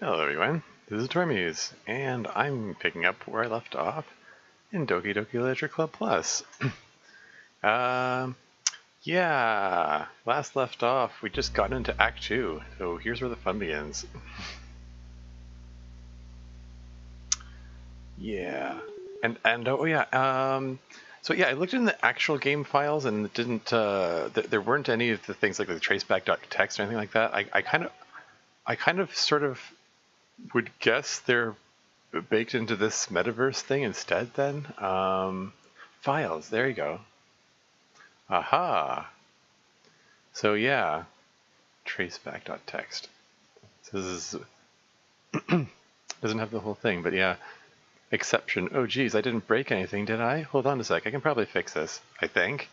Hello everyone, this is Tormuse, and I'm picking up where I left off in Doki Doki Literature Club Plus. Yeah, last left off, we just got into Act 2, so here's where the fun begins. Yeah, and oh yeah, so yeah, I looked in the actual game files and it didn't, there weren't any of the things like the traceback.txt or anything like that. I kind of sort of would guess they're baked into this metaverse thing instead then. Files, there you go. Aha. So yeah, traceback.txt. So this is doesn't have the whole thing, but yeah. Exception. Oh geez, I didn't break anything, did I? Hold on a sec, I can probably fix this, I think.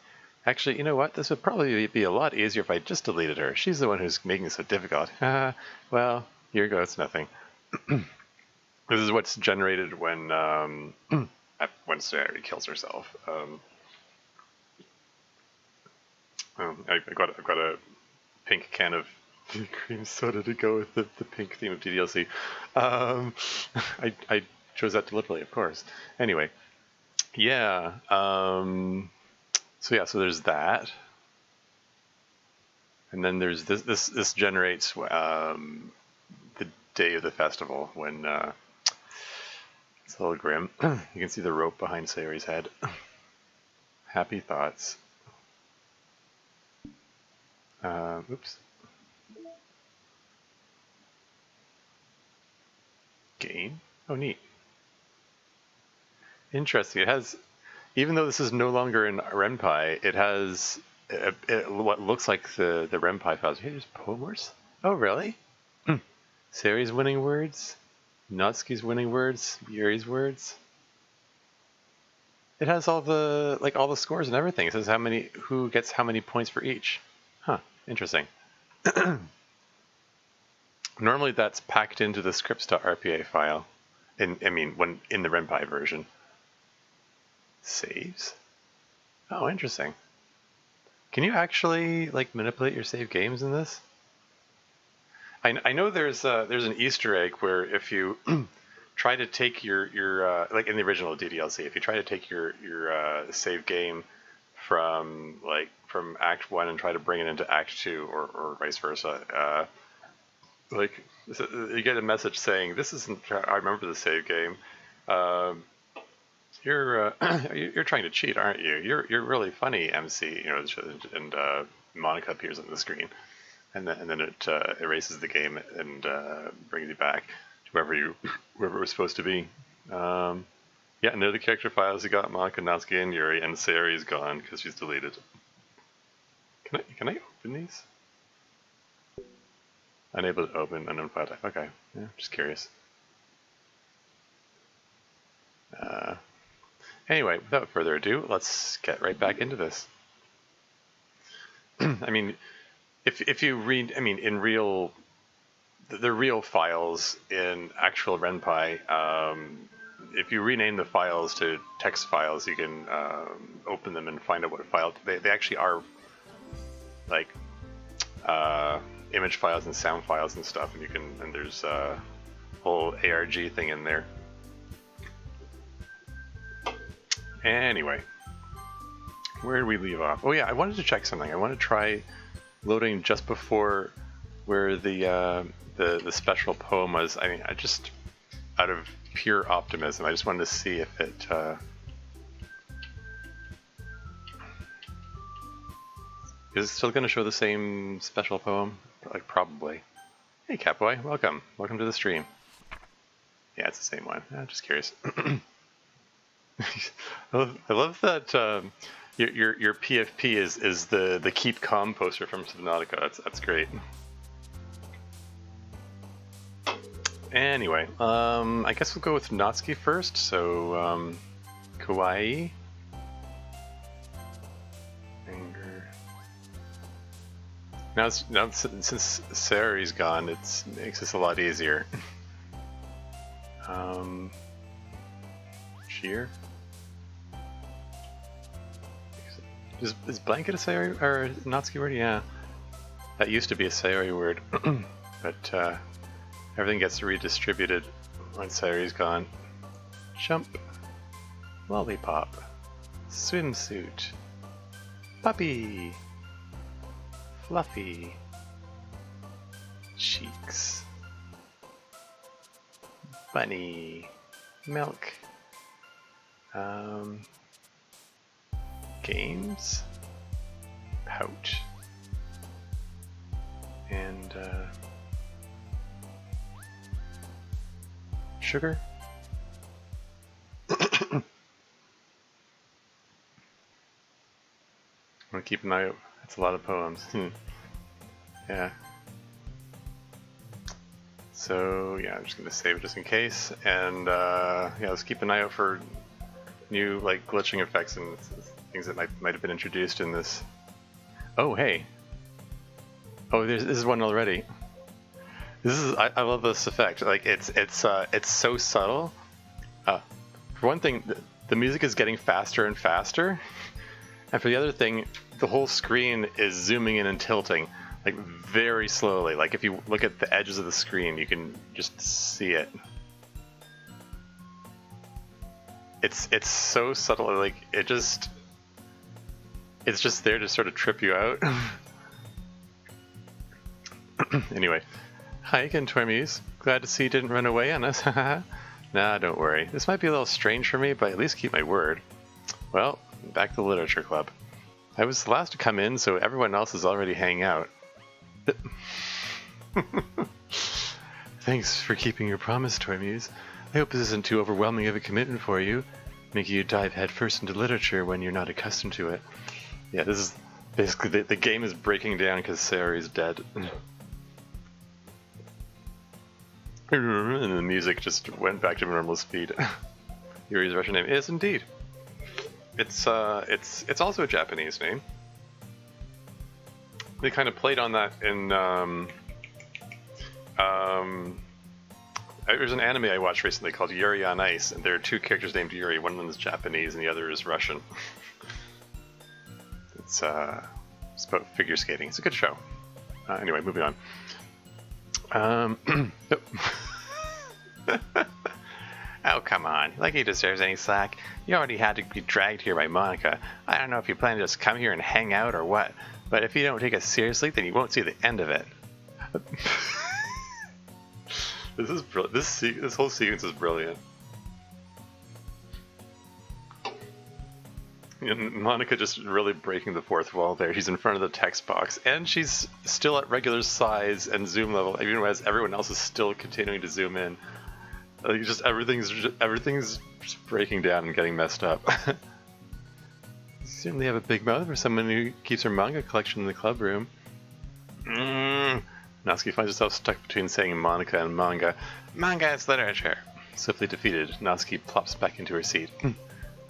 Actually, you know what? This would probably be a lot easier if I just deleted her. She's the one who's making it so difficult. Well, here goes nothing. This is what's generated when Sarah kills herself. I've got a pink can of cream soda to go with the pink theme of DDLC. I chose that deliberately, of course. Anyway, yeah. So there's that, and then there's this generates the day of the festival when it's a little grim. You can see the rope behind Sayori's head. Happy thoughts. Oops. Game? Oh, neat. Interesting. It has, even though this is no longer in Ren'Py, it has what looks like the Ren'Py files. Hey, there's poemers? Oh, really? Sayori's winning words, Natsuki's winning words, Yuri's words. It has all the scores and everything. It says who gets how many points for each. Huh, interesting. Normally that's packed into the scripts.rpa file. When in the Ren'Py version. Saves? Oh, interesting. Can you actually manipulate your save games in this? I know there's an Easter egg where if you try to take your like in the original DDLC, if you try to take your save game from Act 1 and try to bring it into Act 2 or vice versa, you get a message saying this isn't. I remember the save game. You're trying to cheat, aren't you? You're really funny, MC. And Monica appears on the screen, and then it erases the game and brings you back to whoever it was supposed to be. Yeah, and they're the character files. You got Monica, Natsuki, and Yuri, and Sayori is gone because she's deleted. Can I open these? Unable to open unknown file type. Okay, yeah, just curious. Anyway, without further ado, let's get right back into this. If you read, in the real files in actual Ren'Py, if you rename the files to text files, you can open them and find out what file they actually are, image files and sound files and stuff, and there's a whole ARG thing in there. Anyway, where did we leave off? Oh yeah, I wanted to check something. I want to try loading just before where the special poem was. I just, out of pure optimism, I just wanted to see if it is it still going to show the same special poem? Probably. Hey Catboy, welcome to the stream. Yeah, it's the same one. Just curious. I love that your PFP is the Keep Calm poster from Subnautica. That's great. Anyway, I guess we'll go with Natsuki first. So, Kawaii. Anger. Now since Sayori's gone, it makes this a lot easier. Cheer. Is blanket a Sayori or Natsuki word? Yeah, that used to be a Sayori word, but Everything gets redistributed when Sayori's gone. Jump. Lollipop. Swimsuit. Puppy. Fluffy. Cheeks. Bunny. Milk. Games. Pouch. And sugar. I'm gonna keep an eye out. It's a lot of poems. Yeah. So yeah, I'm just gonna save it just in case, and yeah, let's keep an eye out for new like glitching effects and things that might have been introduced in this. Oh hey. Oh, this is one already. This is I love this effect. Like it's so subtle. For one thing, the music is getting faster and faster, and for the other thing, the whole screen is zooming in and tilting, like very slowly. Like if you look at the edges of the screen, you can just see it. It's so subtle. Like it's just there to sort of trip you out. Anyway, hi again, Tormies. Glad to see you didn't run away on us. Nah, don't worry. This might be a little strange for me, but at least keep my word. Well, back to the literature club. I was the last to come in, so everyone else is already hanging out. Thanks for keeping your promise, Tormies. I hope this isn't too overwhelming of a commitment for you, making you dive headfirst into literature when you're not accustomed to it. Yeah, this is basically the game is breaking down because Sayori's dead. And the music just went back to normal speed. Yuri's Russian name is indeed. It's also a Japanese name. They kind of played on that in there's an anime I watched recently called Yuri on Ice, and there are two characters named Yuri. One of them is Japanese and the other is Russian. It's about figure skating. It's a good show. Anyway, moving on. Oh, come on. Like he deserves any slack. You already had to be dragged here by Monica. I don't know if you plan to just come here and hang out or what, but if you don't take us seriously, then you won't see the end of it. This whole sequence is brilliant. And Monica just really breaking the fourth wall there. She's in front of the text box, and she's still at regular size and zoom level, even as everyone else is still continuing to zoom in. Like everything's just breaking down and getting messed up. You certainly have a big mouth for someone who keeps her manga collection in the club room. Natsuki finds herself stuck between saying Monica and manga. Manga is literature. Swiftly defeated, Natsuki plops back into her seat.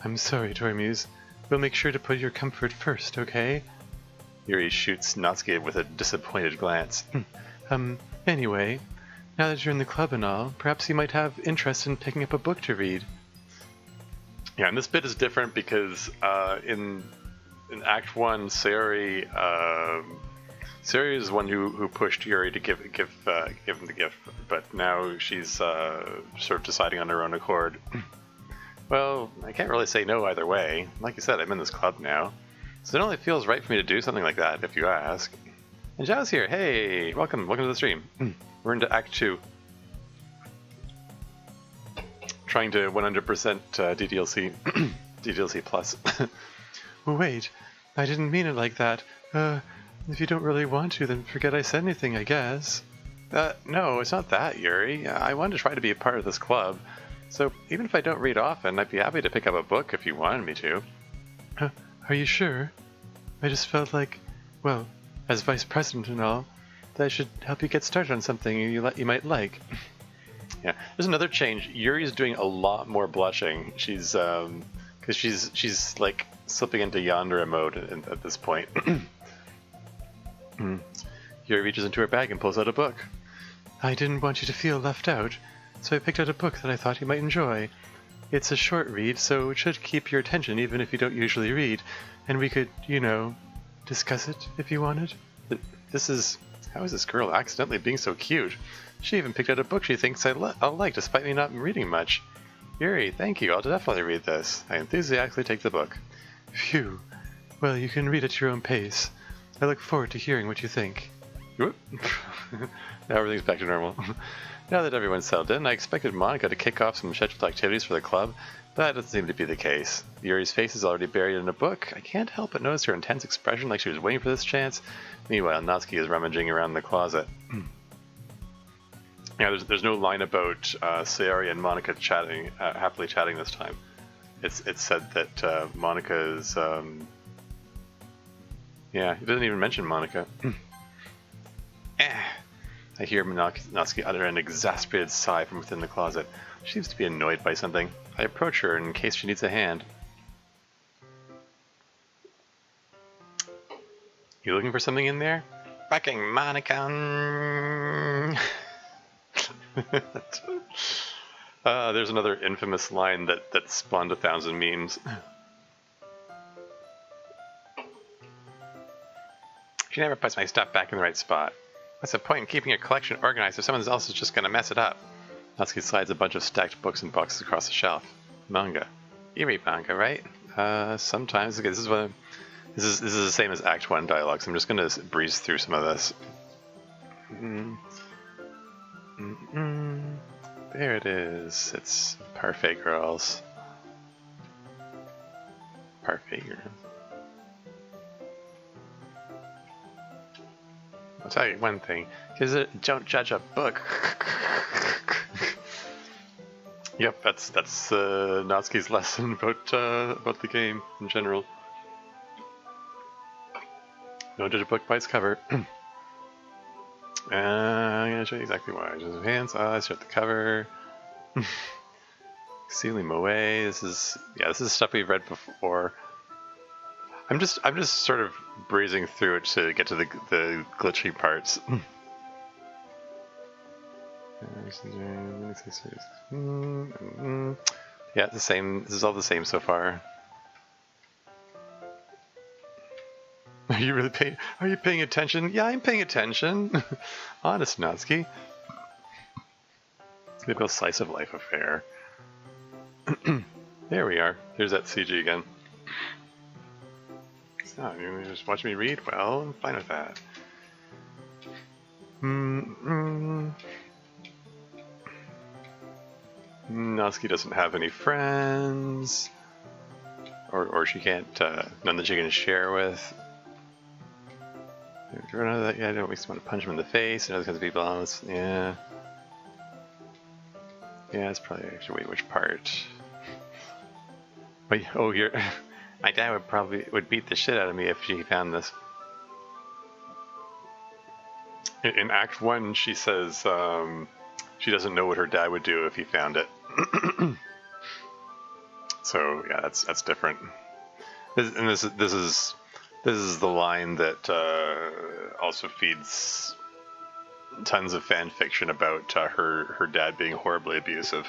I'm sorry, Tormuse. We'll make sure to put your comfort first, okay? Yuri shoots Natsuki with a disappointed glance. Anyway, now that you're in the club and all, perhaps you might have interest in picking up a book to read. Yeah, and this bit is different because in Act 1, Sayori is the one who pushed Yuri to give him the gift, but now she's sort of deciding on her own accord. Well, I can't really say no either way. Like you said, I'm in this club now, so it only feels right for me to do something like that, if you ask. And Zhao's here. Hey, welcome to the stream. We're into Act 2. Trying to 100% DDLC, DDLC plus. Wait, I didn't mean it like that. If you don't really want to, then forget I said anything, I guess. No, it's not that, Yuri. I wanted to try to be a part of this club. So even if I don't read often, I'd be happy to pick up a book if you wanted me to. Are you sure? I just felt like, well, as vice president and all, that I should help you get started on something you might like. Yeah, there's another change. Yuri's doing a lot more blushing. She's because she's like slipping into Yandere mode at this point. Yuri reaches into her bag and pulls out a book. I didn't want you to feel left out, so I picked out a book that I thought you might enjoy. It's a short read, so it should keep your attention even if you don't usually read, and we could, discuss it if you wanted. This is How is this girl accidentally being so cute? She even picked out a book she thinks I'll like, despite me not reading much. Yuri, thank you. I'll definitely read this. I enthusiastically take the book. Phew. Well, you can read at your own pace. I look forward to hearing what you think. Whoop. Now everything's back to normal. Now that everyone's settled in, I expected Monica to kick off some scheduled activities for the club, but that doesn't seem to be the case. Yuri's face is already buried in a book. I can't help but notice her intense expression like she was waiting for this chance. Meanwhile, Natsuki is rummaging around the closet. Yeah, there's no line about Sayori and Monica chatting, happily chatting this time. It's said that Monica is... yeah, he doesn't even mention Monica. I hear Natsuki utter an exasperated sigh from within the closet. She seems to be annoyed by something. I approach her in case she needs a hand. You looking for something in there? Fucking Monica! There's another infamous line that spawned 1,000 memes. She never puts my stuff back in the right spot. What's the point in keeping your collection organized if someone else is just gonna mess it up? Natsuki slides a bunch of stacked books and boxes across the shelf. Manga. You read manga, right? Sometimes. Okay, this is the same as Act 1 dialogue, so I'm just gonna breeze through some of this. There it is. It's Parfait Girls. Parfait Girls. I'll tell you one thing, because don't judge a book. Yep, that's Natsuki's lesson about the game in general. Don't judge a book by its cover. I'm gonna show you exactly why. Just hands, eyes, start the cover. Sealing Moe. This is stuff we've read before. I'm just sort of breezing through it to get to the glitchy parts. Yeah, it's the same. This is all the same so far. Are you paying attention? Yeah, I'm paying attention. Honest, Natsuki. Maybe a slice of life affair. There we are. There's that CG again. Oh, you just watch me read? Well, I'm fine with that. Natsuki doesn't have any friends. Or she can't, none that she can share with. Yeah, I don't want to punch him in the face and other kinds of people on this. Yeah. Yeah, it's probably actually, wait, which part? Wait, oh, here. My dad would beat the shit out of me if she found this. In Act 1, she says she doesn't know what her dad would do if he found it. So yeah, that's different. This is the line that also feeds tons of fan fiction about her dad being horribly abusive.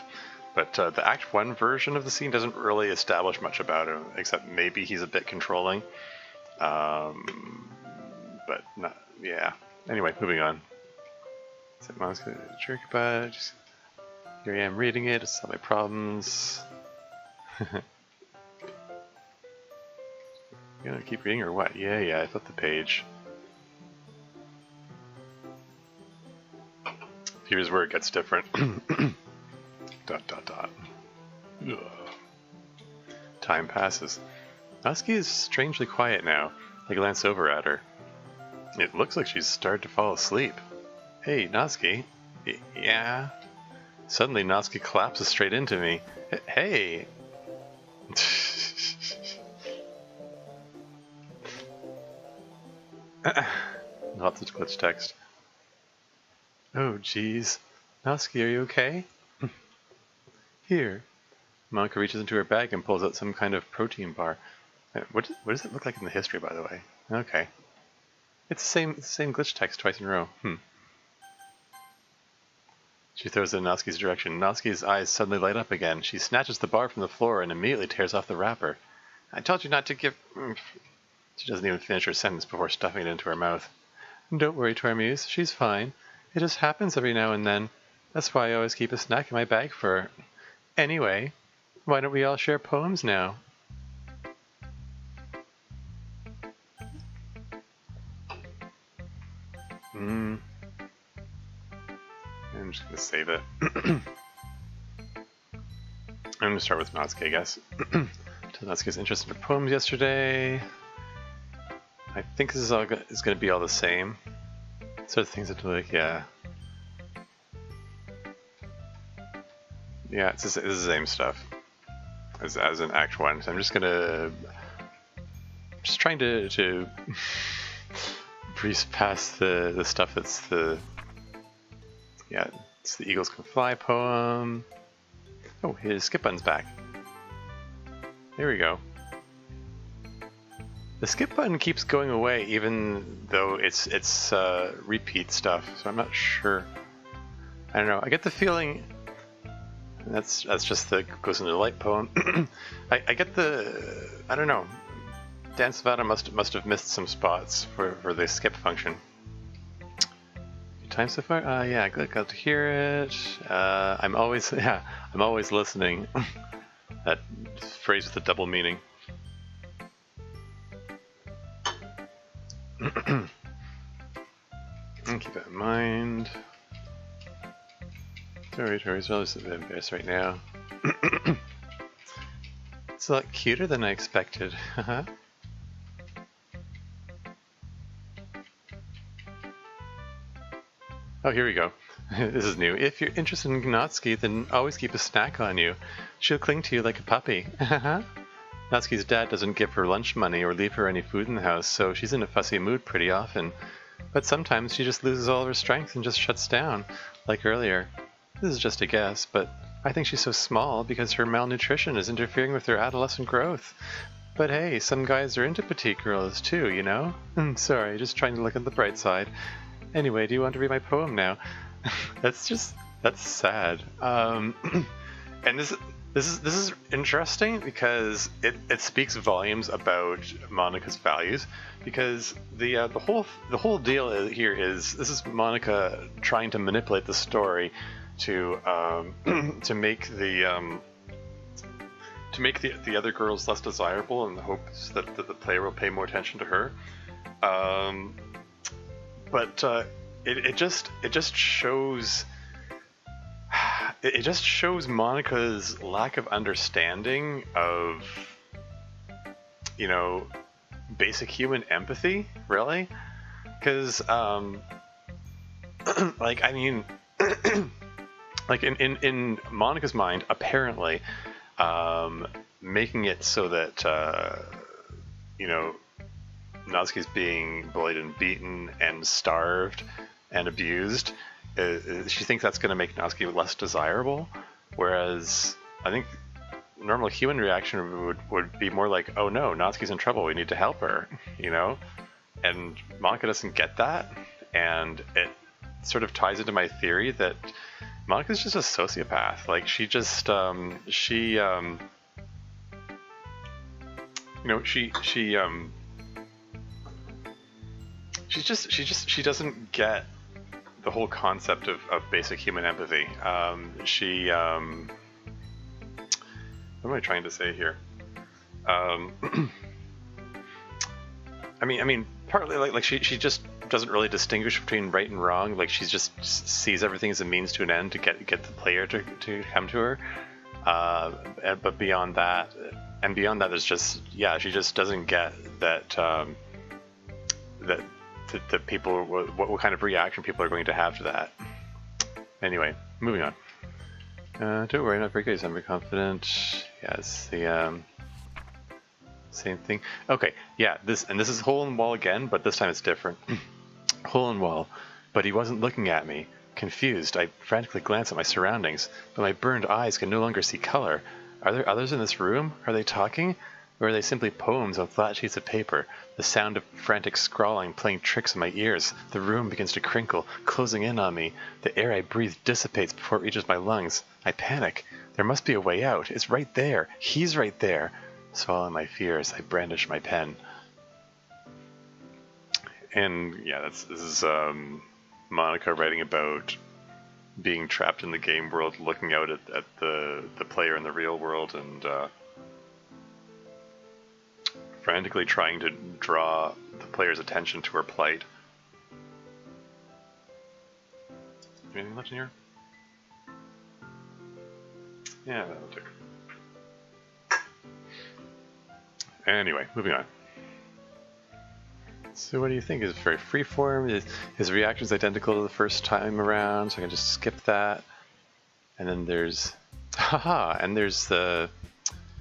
But the Act 1 version of the scene doesn't really establish much about him, except maybe he's a bit controlling. But not, yeah. Anyway, moving on. Mom's gonna jerk about it. Here I am reading it, it's all my problems. You gonna keep reading or what? Yeah, I flipped the page. Here's where it gets different. ... Ugh. Time passes. Natsuki is strangely quiet now. I glance over at her. It looks like she's started to fall asleep. Hey, Natsuki. Yeah? Suddenly, Natsuki collapses straight into me. Hey! Lots of glitch text. Oh, jeez. Natsuki, are you okay? Here. Monica reaches into her bag and pulls out some kind of protein bar. What does it look like in the history, by the way? Okay. It's the same glitch text twice in a row. She throws it in Natsuki's direction. Natsuki's eyes suddenly light up again. She snatches the bar from the floor and immediately tears off the wrapper. I told you not to give... She doesn't even finish her sentence before stuffing it into her mouth. Don't worry, Tormuse, she's fine. It just happens every now and then. That's why I always keep a snack in my bag for her. Anyway, why don't we all share poems now? I'm just gonna save it. I'm gonna start with Natsuki, I guess. Natsuki's interested in poems yesterday. I think this is gonna be all the same. Sort of things that like, yeah. Yeah, it's the same stuff as in Act 1. So I'm just trying to breeze past the stuff that's it's the Eagles Can Fly poem. Oh, his skip button's back. There we go. The skip button keeps going away even though it's repeat stuff, so I'm not sure. I don't know. I get the feeling that's just the Goes into the Light poem. I get the, I don't know. Dan Salvato must have missed some spots for the skip function. Time so far? Yeah, glad to hear it. I'm always listening. That phrase with a double meaning. Keep that in mind. Tori's well, just a bit embarrassed right now. It's a lot cuter than I expected. Oh, here we go. This is new. If you're interested in Natsuki, then always keep a snack on you. She'll cling to you like a puppy. Natsuki's dad doesn't give her lunch money or leave her any food in the house, so she's in a fussy mood pretty often. But sometimes she just loses all of her strength and just shuts down, like earlier. This is just a guess, but I think she's so small because her malnutrition is interfering with her adolescent growth. But hey, some guys are into petite girls too, you know? Sorry, just trying to look at the bright side. Anyway, do you want to read my poem now? That's sad. And this is interesting because it speaks volumes about Monika's values. Because the whole deal here is this is Monika trying to manipulate the story to make the other girls less desirable in the hopes that the player will pay more attention to her. But it just shows Monika's lack of understanding of, you know, basic human empathy, really, because like, I mean, like in Monika's mind, apparently, making it so that you know, Natsuki's being bullied and beaten and starved and abused, she thinks that's going to make Natsuki less desirable, whereas I think normal human reaction would be more like, oh no, Natsuki's in trouble, we need to help her, you know? And Monika doesn't get that, and it sort of ties into my theory that Monika's just a sociopath. Like, she just, she doesn't get the whole concept of basic human empathy. What am I trying to say here? I mean, partly like she just doesn't really distinguish between right and wrong. Like, she just sees everything as a means to an end to get the player to come to her. But beyond that, there's just, yeah, she just doesn't get that that people, what kind of reaction people are going to have to that. Anyway, moving on. Don't worry, not very good. I'm very confident. Yeah, it's the same thing. Okay, yeah, this is hole in wall again, but this time it's different. Hole in wall, but he wasn't looking at me. Confused, I frantically glanced at my surroundings, but my burned eyes could no longer see color. Are there others in this room? Are they talking? Or are they simply poems on flat sheets of paper? The sound of frantic scrawling playing tricks in my ears. The room begins to crinkle, closing in on me. The air I breathe dissipates before it reaches my lungs. I panic. There must be a way out. It's right there. He's right there. Swallowing my fears, I brandish my pen. And yeah, this is Monica writing about being trapped in the game world, looking out at the player in the real world, and frantically trying to draw the player's attention to her plight. Anything left in here? Yeah, that'll do. Anyway, moving on. So what do you think? Is it very freeform? His reaction is identical to the first time around, so I can just skip that. And then there's, haha, and there's the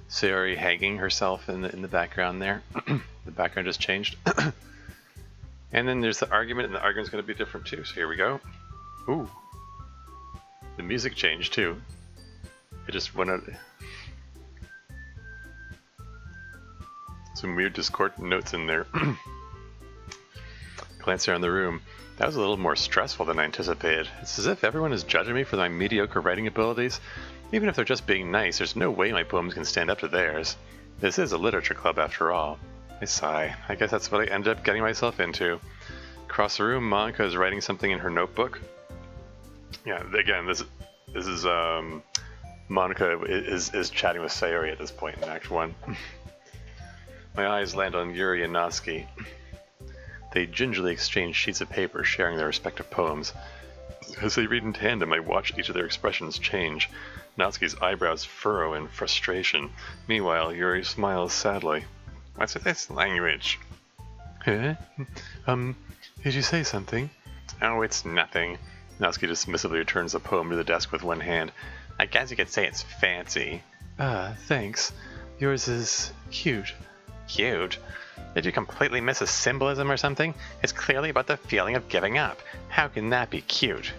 Sayori hanging herself in the background there. The background just changed. And then there's the argument, and the argument's going to be different too. So here we go. Ooh, the music changed too. It just went out. Some weird discordant notes in there. Glance around the room. That was a little more stressful than I anticipated. It's as if everyone is judging me for my mediocre writing abilities. Even if they're just being nice, there's no way my poems can stand up to theirs. This is a literature club after all. I sigh. I guess that's what I ended up getting myself into. Across the room, Monica is writing something in her notebook. Yeah, again, this is Monica is chatting with Sayori at this point in Act 1. My eyes land on Yuri and Natsuki. They gingerly exchange sheets of paper, sharing their respective poems. As they read in tandem, I watch each of their expressions change. Natsuki's eyebrows furrow in frustration. Meanwhile, Yuri smiles sadly. What's with this language? Huh? Did you say something? Oh, it's nothing. Natsuki dismissively returns the poem to the desk with one hand. I guess you could say it's fancy. Ah, thanks. Yours is cute. Cute? Did you completely miss a symbolism or something? It's clearly about the feeling of giving up. How can that be cute?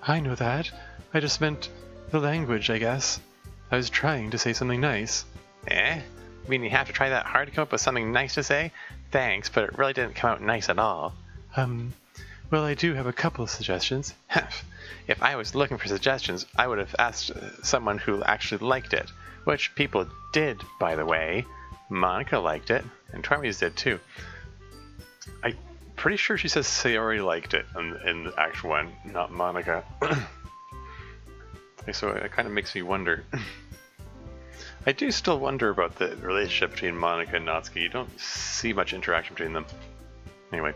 I know that. I just meant the language, I guess. I was trying to say something nice. Eh? You mean you have to try that hard to come up with something nice to say? Thanks, but it really didn't come out nice at all. Well, I do have a couple of suggestions. If I was looking for suggestions, I would have asked someone who actually liked it. Which people did, by the way. Monica liked it, and Tormes did too. I'm pretty sure she says Sayori liked it in Act 1, not Monica. So it kind of makes me wonder. I do still wonder about the relationship between Monica and Natsuki. You don't see much interaction between them. Anyway,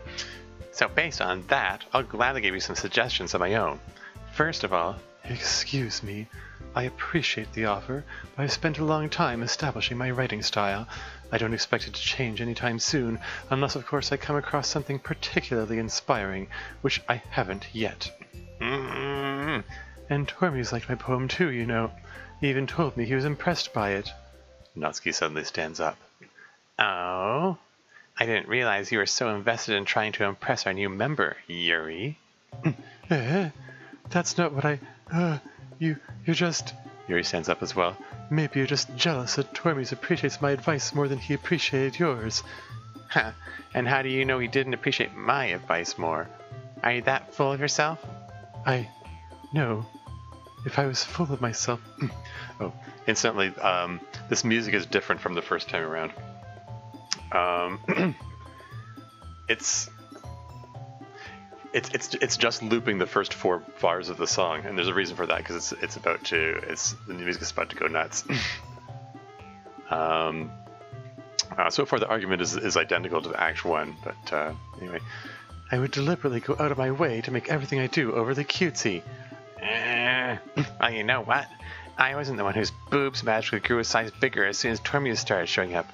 so based on that, I'll gladly give you some suggestions of my own. First of all, excuse me. I appreciate the offer, but I've spent a long time establishing my writing style. I don't expect it to change anytime soon, unless of course I come across something particularly inspiring, which I haven't yet. Mm-hmm. And Tormes liked my poem too, you know. He even told me he was impressed by it. Natsuki suddenly stands up. Oh? I didn't realize you were so invested in trying to impress our new member, Yuri. That's not what You're just... Yuri stands up as well. Maybe you're just jealous that Tormes appreciates my advice more than he appreciated yours. Huh. And how do you know he didn't appreciate my advice more? Are you that full of yourself? No. If I was full of myself... Oh, incidentally, this music is different from the first time around. It's just looping the first 4 bars of the song, and there's a reason for that, because the music is about to go nuts. So far the argument is identical to Act 1, but anyway. I would deliberately go out of my way to make everything I do overly cutesy. Well, you know what? I wasn't the one whose boobs magically grew a size bigger as soon as Tormes started showing up.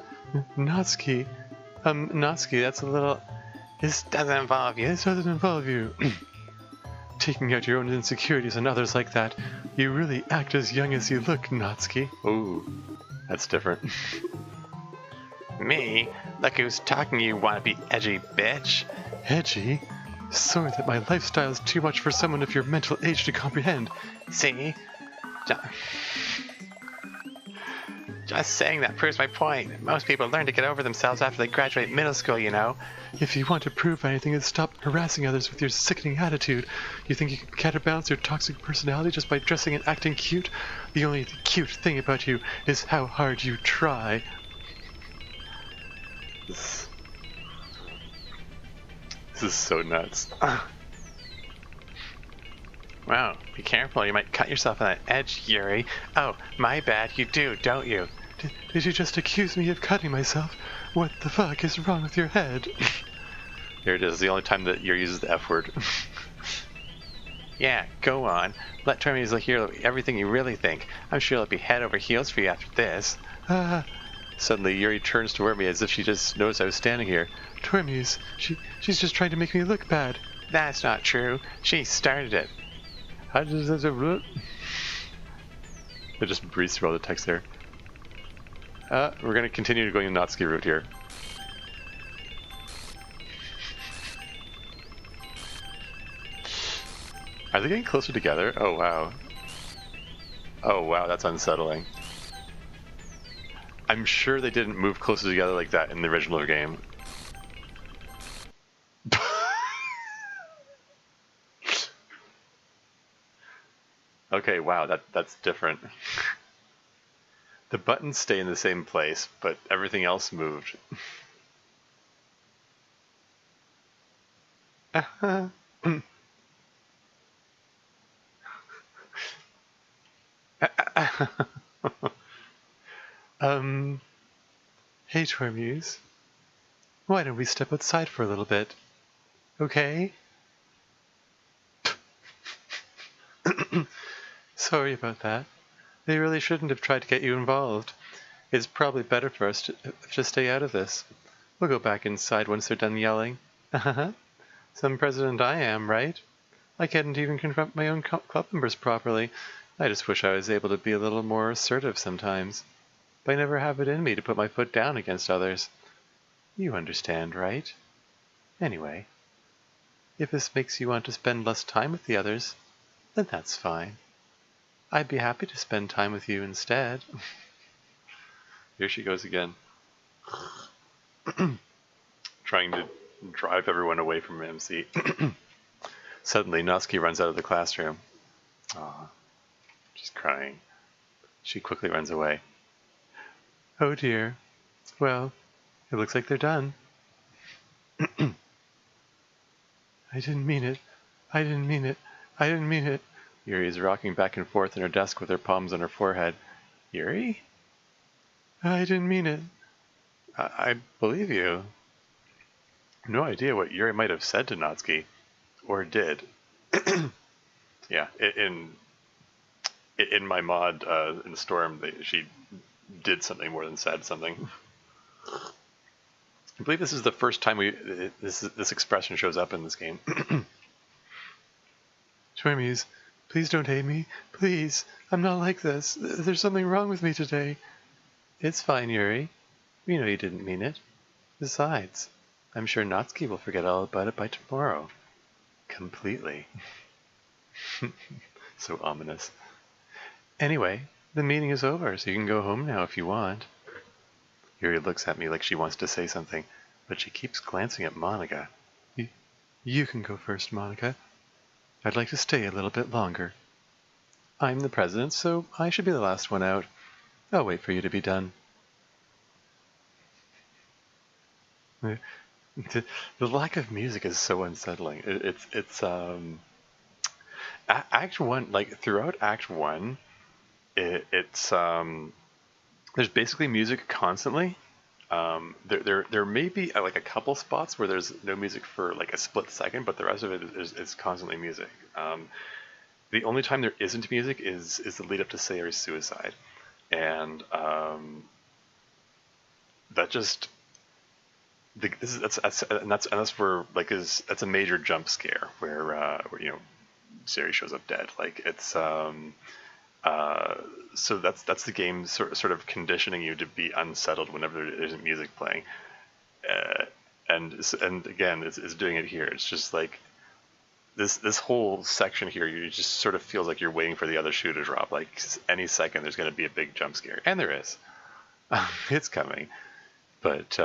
Natsuki, that's a little... This doesn't involve you. This doesn't involve you. Taking out your own insecurities on others like that, you really act as young as you look, Natsuki. Ooh, that's different. Me? Look who's talking, you wannabe edgy bitch. Edgy? Sorry that my lifestyle is too much for someone of your mental age to comprehend. See? Just saying that proves my point. Most people learn to get over themselves after they graduate middle school, you know. If you want to prove anything, then stop harassing others with your sickening attitude. You think you can counterbalance your toxic personality just by dressing and acting cute? The only cute thing about you is how hard you try. This is so nuts. Wow, be careful, you might cut yourself on that edge, Yuri. Oh, my bad, you do, don't you? Did you just accuse me of cutting myself? What the fuck is wrong with your head? Here it is, the only time that Yuri uses the F word. Yeah, go on. Let Termes hear everything you really think. I'm sure it'll be head over heels for you after this. Suddenly, Yuri turns toward me as if she just noticed I was standing here. Termes, she's just trying to make me look bad. That's not true. She started it. How does this look? I just breezed through all the text there. We're going to continue going the Natsuki route here. Are they getting closer together? Oh wow. Oh wow, that's unsettling. I'm sure they didn't move closer together like that in the original game. Okay, wow, that's different. The buttons stay in the same place, but everything else moved. Hey Termes, why don't we step outside for a little bit? Okay? Sorry about that. They really shouldn't have tried to get you involved. It's probably better for us to stay out of this. We'll go back inside once they're done yelling. Some president I am, right? I can't even confront my own club members properly. I just wish I was able to be a little more assertive sometimes. But I never have it in me to put my foot down against others. You understand, right? Anyway, if this makes you want to spend less time with the others, then that's fine. I'd be happy to spend time with you instead. Here she goes again. Trying to drive everyone away from MC. Suddenly, Natsuki runs out of the classroom. Aw, she's crying. She quickly runs away. Oh dear. Well, it looks like they're done. I didn't mean it. I didn't mean it. I didn't mean it. Yuri is rocking back and forth in her desk with her palms on her forehead. Yuri? I didn't mean it. I believe you. No idea what Yuri might have said to Natsuki. Or did. Yeah, in my mod, in Storm, she did something more than said something. I believe this is the first time this expression shows up in this game. Termes, please don't hate me. Please. I'm not like this. There's something wrong with me today. It's fine, Yuri. We know you didn't mean it. Besides, I'm sure Natsuki will forget all about it by tomorrow. Completely. So ominous. Anyway, the meeting is over, so you can go home now if you want. Yuri looks at me like she wants to say something, but she keeps glancing at Monica. You can go first, Monica. I'd like to stay a little bit longer. I'm the president, so I should be the last one out. I'll wait for you to be done. The lack of music is so unsettling. It's Act 1, like throughout Act 1, it's there's basically music constantly. There may be like a couple spots where there's no music for like a split second, but the rest of it is constantly music. The only time there isn't music is the lead up to Sayori's suicide, and that just that's where like that's a major jump scare where you know Sayori shows up dead. Like it's so that's the game sort of conditioning you to be unsettled whenever there isn't music playing, and again it's doing it here. It's just like this whole section here, you just sort of feels like you're waiting for the other shoe to drop. Like any second there's going to be a big jump scare, and there is. It's coming, but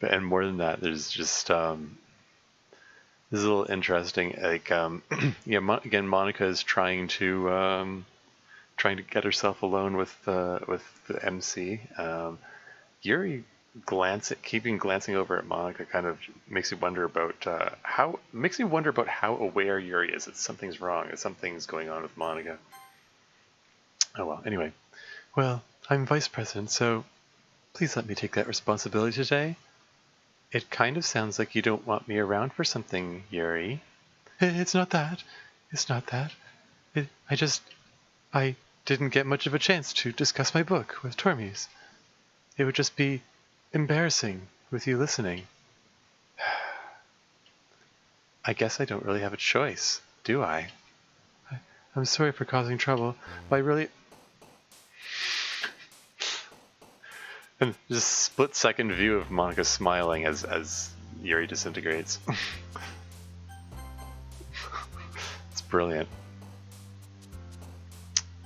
and more than that, there's just this is a little interesting. Like yeah, again, Monica is trying to get herself alone with the MC. Yuri keeping glancing over at Monica kind of makes me wonder about how aware Yuri is that something's wrong, that something's going on with Monica. Oh well. Anyway, Well, I'm vice president, so please let me take that responsibility today. it kind of sounds like you don't want me around for something, Yuri. It's not that. It's not that. I didn't get much of a chance to discuss my book with Tormes. It would just be embarrassing with you listening. I guess I don't really have a choice, do I? I'm sorry for causing trouble, but I really... And just split-second view of Monica smiling as Yuri disintegrates. It's brilliant.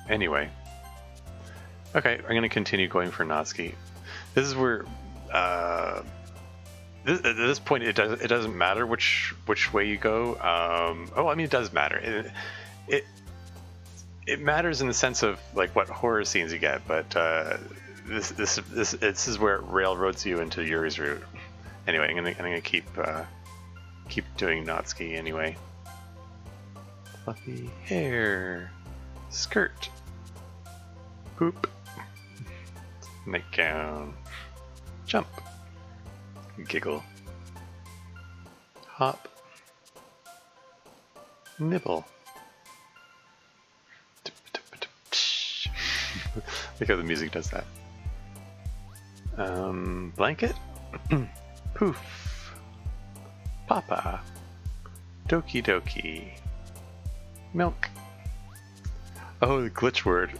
Anyway. Okay, I'm going to continue going for Natsuki. This is where... at this point, it doesn't matter which way you go. It does matter. It matters in the sense of like what horror scenes you get, but this is where it railroads you into Yuri's route. Anyway, I'm gonna keep doing Natsuki anyway. Fluffy hair, skirt, poop, nightgown, jump, giggle, hop, nibble. Look how the music does that. Blanket, poof, papa, Doki Doki, milk. Oh, the glitch word.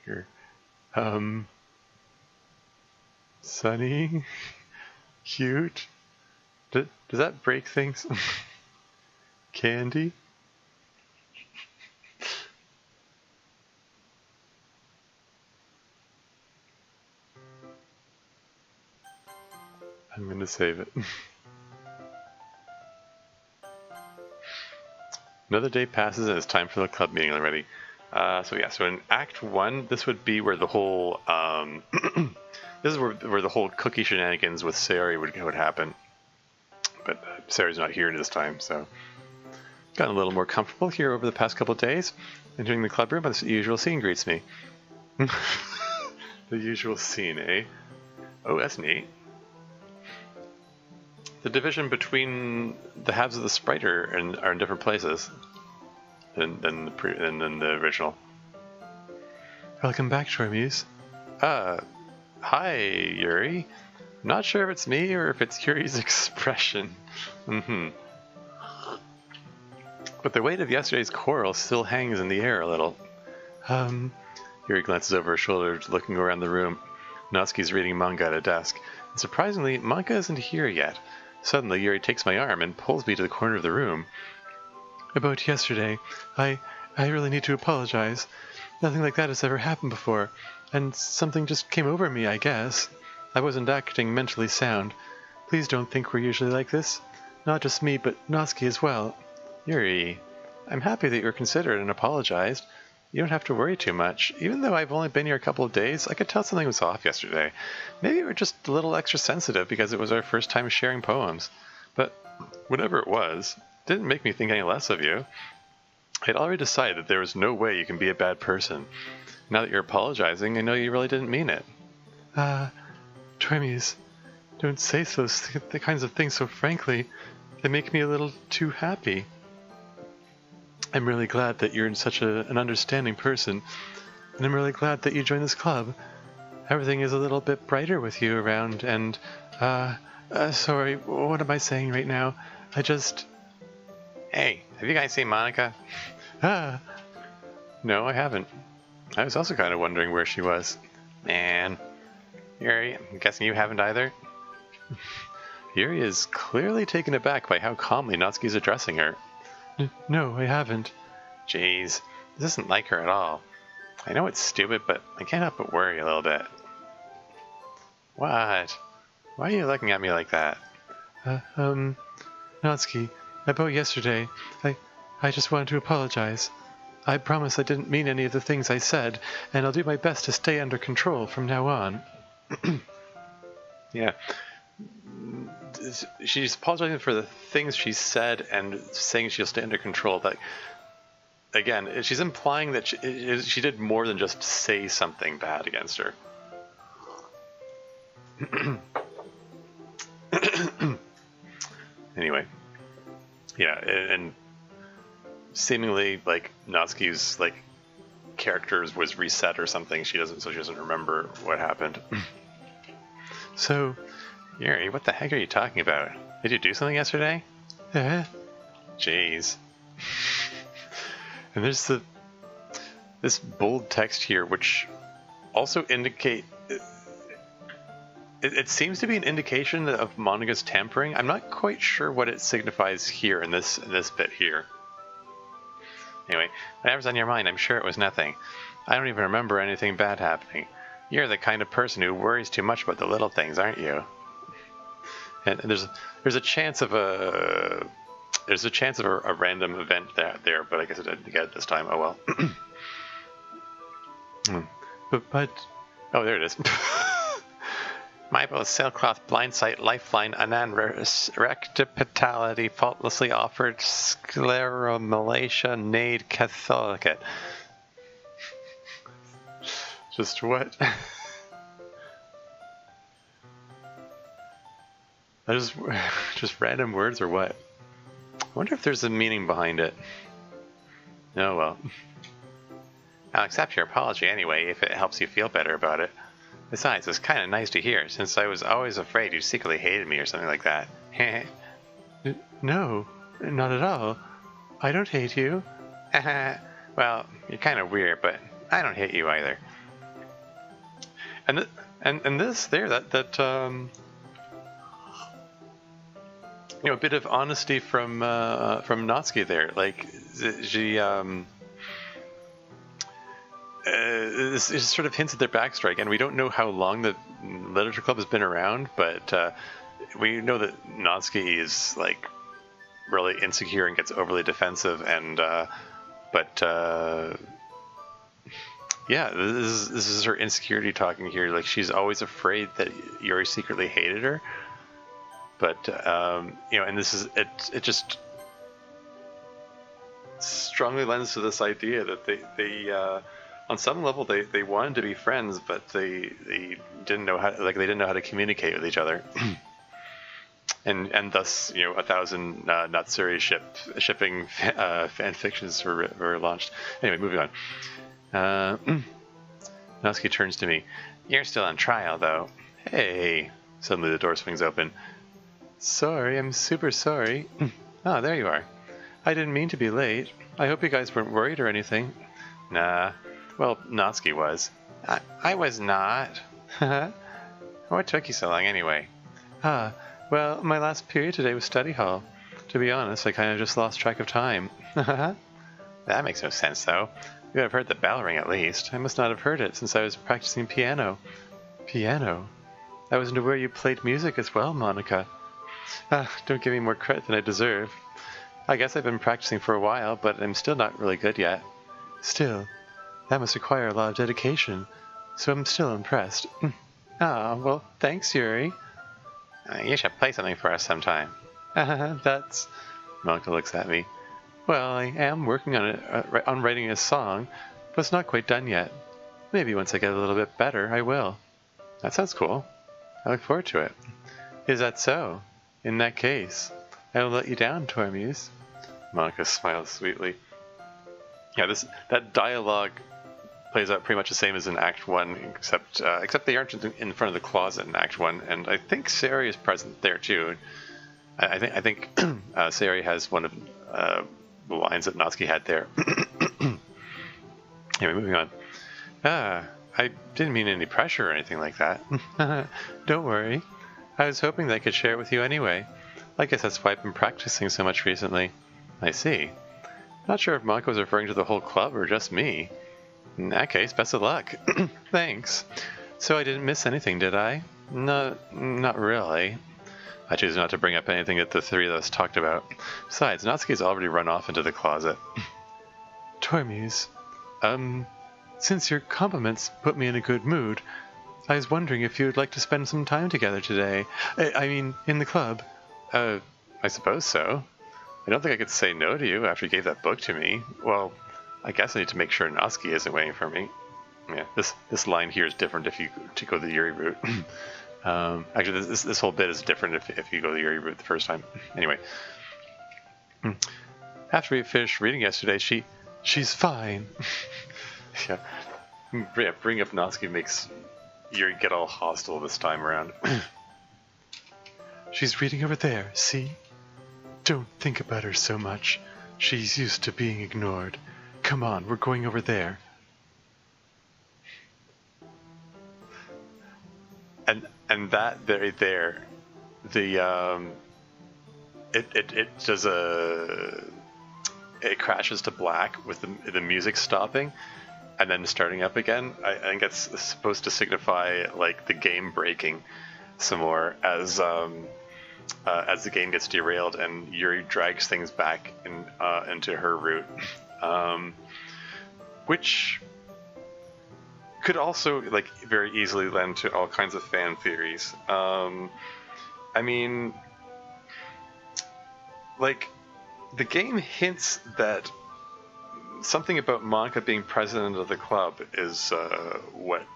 Anger. Sunny, cute. Does that break things? Candy? I'm gonna save it. Another day passes and it's time for the club meeting already. So in Act 1, this would be where the whole this is where the whole cookie shenanigans with Sari would happen. But Sari's not here this time, so gotten a little more comfortable here over the past couple of days. Entering the club room, the usual scene greets me. The usual scene, eh? Oh, that's neat. The division between the halves of the sprite are in different places than the original. Welcome back, Tormes. Hi, Yuri. Not sure if it's me or if it's Yuri's expression. But the weight of yesterday's quarrel still hangs in the air a little. Yuri glances over her shoulder, looking around the room. Natsuki's reading manga at a desk. And surprisingly, manga isn't here yet. Suddenly, Yuri takes my arm and pulls me to the corner of the room. About yesterday, I really need to apologize. Nothing like that has ever happened before, and something just came over me, I guess. I wasn't acting mentally sound. Please don't think we're usually like this. Not just me, but Natsuki as well. Yuri, I'm happy that you're considerate and apologized. You don't have to worry too much. Even though I've only been here a couple of days, I could tell something was off yesterday. Maybe we were just a little extra sensitive because it was our first time sharing poems. But whatever it was, it didn't make me think any less of you. I had already decided that there was no way you can be a bad person. Now that you're apologizing, I know you really didn't mean it. Tormes, don't say the kinds of things so frankly. They make me a little too happy. I'm really glad that you're such an understanding person, and I'm really glad that you joined this club. Everything is a little bit brighter with you around, and, sorry, what am I saying right now? Hey, have you guys seen Monica? No, I haven't. I was also kind of wondering where she was. Man. Yuri, I'm guessing you haven't either? Yuri is clearly taken aback by how calmly Natsuki's addressing her. No, I haven't. Jeez, this isn't like her at all. I know it's stupid, but I can't help but worry a little bit. What? Why are you looking at me like that? Natsuki, about yesterday, I just wanted to apologize. I promise I didn't mean any of the things I said, and I'll do my best to stay under control from now on. Yeah. She's apologizing for the things she said and saying she'll stay under control. That, again, she's implying that she did more than just say something bad against her. Anyway, yeah, and seemingly like Natsuki's like characters was reset or something. She doesn't remember what happened. So, Yuri, what the heck are you talking about? Did you do something yesterday? Jeez. And there's this bold text here, which also indicate. It seems to be an indication of Monika's tampering. I'm not quite sure what it signifies here in this bit here. Anyway, whatever's on your mind, I'm sure it was nothing. I don't even remember anything bad happening. You're the kind of person who worries too much about the little things, aren't you? And there's a chance of a random event there, but I guess I didn't get it this time. Oh well. But oh, there it is. Maibo's sailcloth blindsight lifeline rectipitality faultlessly offered scleromalacia nade catholicate. Just what? Just random words or what? I wonder if there's a meaning behind it. Oh well. I'll accept your apology anyway if it helps you feel better about it. Besides, it's kind of nice to hear, since I was always afraid you secretly hated me or something like that. No, not at all. I don't hate you. Well, you're kind of weird, but I don't hate you either. And this there, that you know, a bit of honesty from Natsuki there. Like she this sort of hints at their backstory, and we don't know how long the literature club has been around, but we know that Natsuki is like really insecure and gets overly defensive, and yeah, this is her insecurity talking here. Like she's always afraid that Yuri secretly hated her, but you know, and this is it just strongly lends to this idea that they on some level they wanted to be friends, but they didn't know how to communicate with each other. And thus, you know, 1,000 Natsuri shipping fan fictions were launched. Anyway, moving on. Natsuki turns to me. You're still on trial, though. Hey. Suddenly the door swings open. Sorry, I'm super sorry. Oh, there you are. I didn't mean to be late. I hope you guys weren't worried or anything. Nah. Well, Natsuki was. I was not. What took you so long, anyway? Well, my last period today was study hall. To be honest, I kind of just lost track of time. That makes no sense, though. You would have heard the bell ring at least. I must not have heard it since I was practicing piano. Piano? I wasn't aware you played music as well, Monica. Don't give me more credit than I deserve. I guess I've been practicing for a while, but I'm still not really good yet. Still, that must require a lot of dedication, so I'm still impressed. Well, thanks, Yuri. You should play something for us sometime. That's... Monica looks at me. Well, I am working on it, on writing a song, but it's not quite done yet. Maybe once I get a little bit better, I will. That sounds cool. I look forward to it. Is that so? In that case, I will let you down, Tormuse. Monica smiles sweetly. Yeah, that dialogue plays out pretty much the same as in Act 1, except they aren't in front of the closet in Act 1, and I think Sayori is present there too. I think Sayori has one of the lines that Natsuki had there. Anyway, moving on. I didn't mean any pressure or anything like that. Don't worry. I was hoping that I could share it with you anyway. I guess that's why I've been practicing so much recently. I see. Not sure if Monica was referring to the whole club or just me. In that case, best of luck. Thanks. So I didn't miss anything, did I? No, not really. I choose not to bring up anything that the three of us talked about. Besides, Natsuki's already run off into the closet. Tormuse, since your compliments put me in a good mood, I was wondering if you would like to spend some time together today. I mean, in the club. I suppose so. I don't think I could say no to you after you gave that book to me. Well, I guess I need to make sure Natsuki isn't waiting for me. Yeah, this line here is different if you go the Yuri route. Actually, this whole bit is different if you go the Yuri route the first time. Anyway, after we finished reading yesterday, she's fine. Yeah, bring up Natsuki makes Yuri get all hostile this time around. She's reading over there, see? Don't think about her so much. She's used to being ignored. Come on, we're going over there. And that right there, the it does it crashes to black with the music stopping and then starting up again. I think that's supposed to signify like the game breaking some more as the game gets derailed and Yuri drags things back into her route, which could also like very easily lend to all kinds of fan theories. I mean, like the game hints that something about Monica being president of the club is what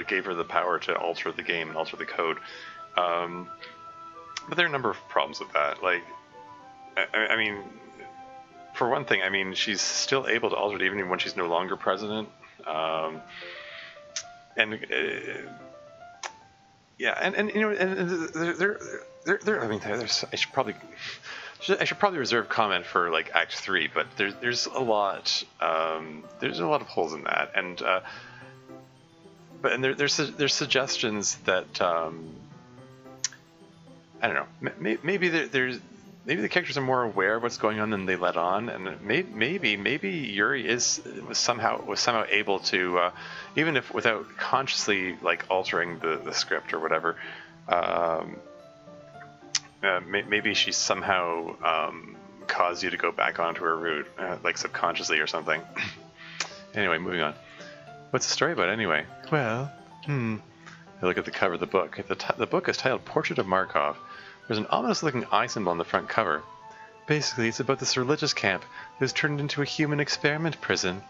gave her the power to alter the game and alter the code. But there are a number of problems with that. Like, I mean, for one thing, I mean, she's still able to alter it even when she's no longer president. Yeah, and you know, and there. I mean, I should probably reserve comment for like Act 3, but there's a lot of holes in that, and there's suggestions that I don't know, maybe maybe the characters are more aware of what's going on than they let on, and maybe Yuri was somehow able to, even if without consciously like altering the script or whatever, maybe she somehow caused you to go back onto her route, like subconsciously or something. Anyway, moving on. What's the story about anyway? Well, I look at the cover of the book. The book is titled Portrait of Markov. There's an ominous-looking eye symbol on the front cover. Basically, it's about this religious camp that is turned into a human experiment prison,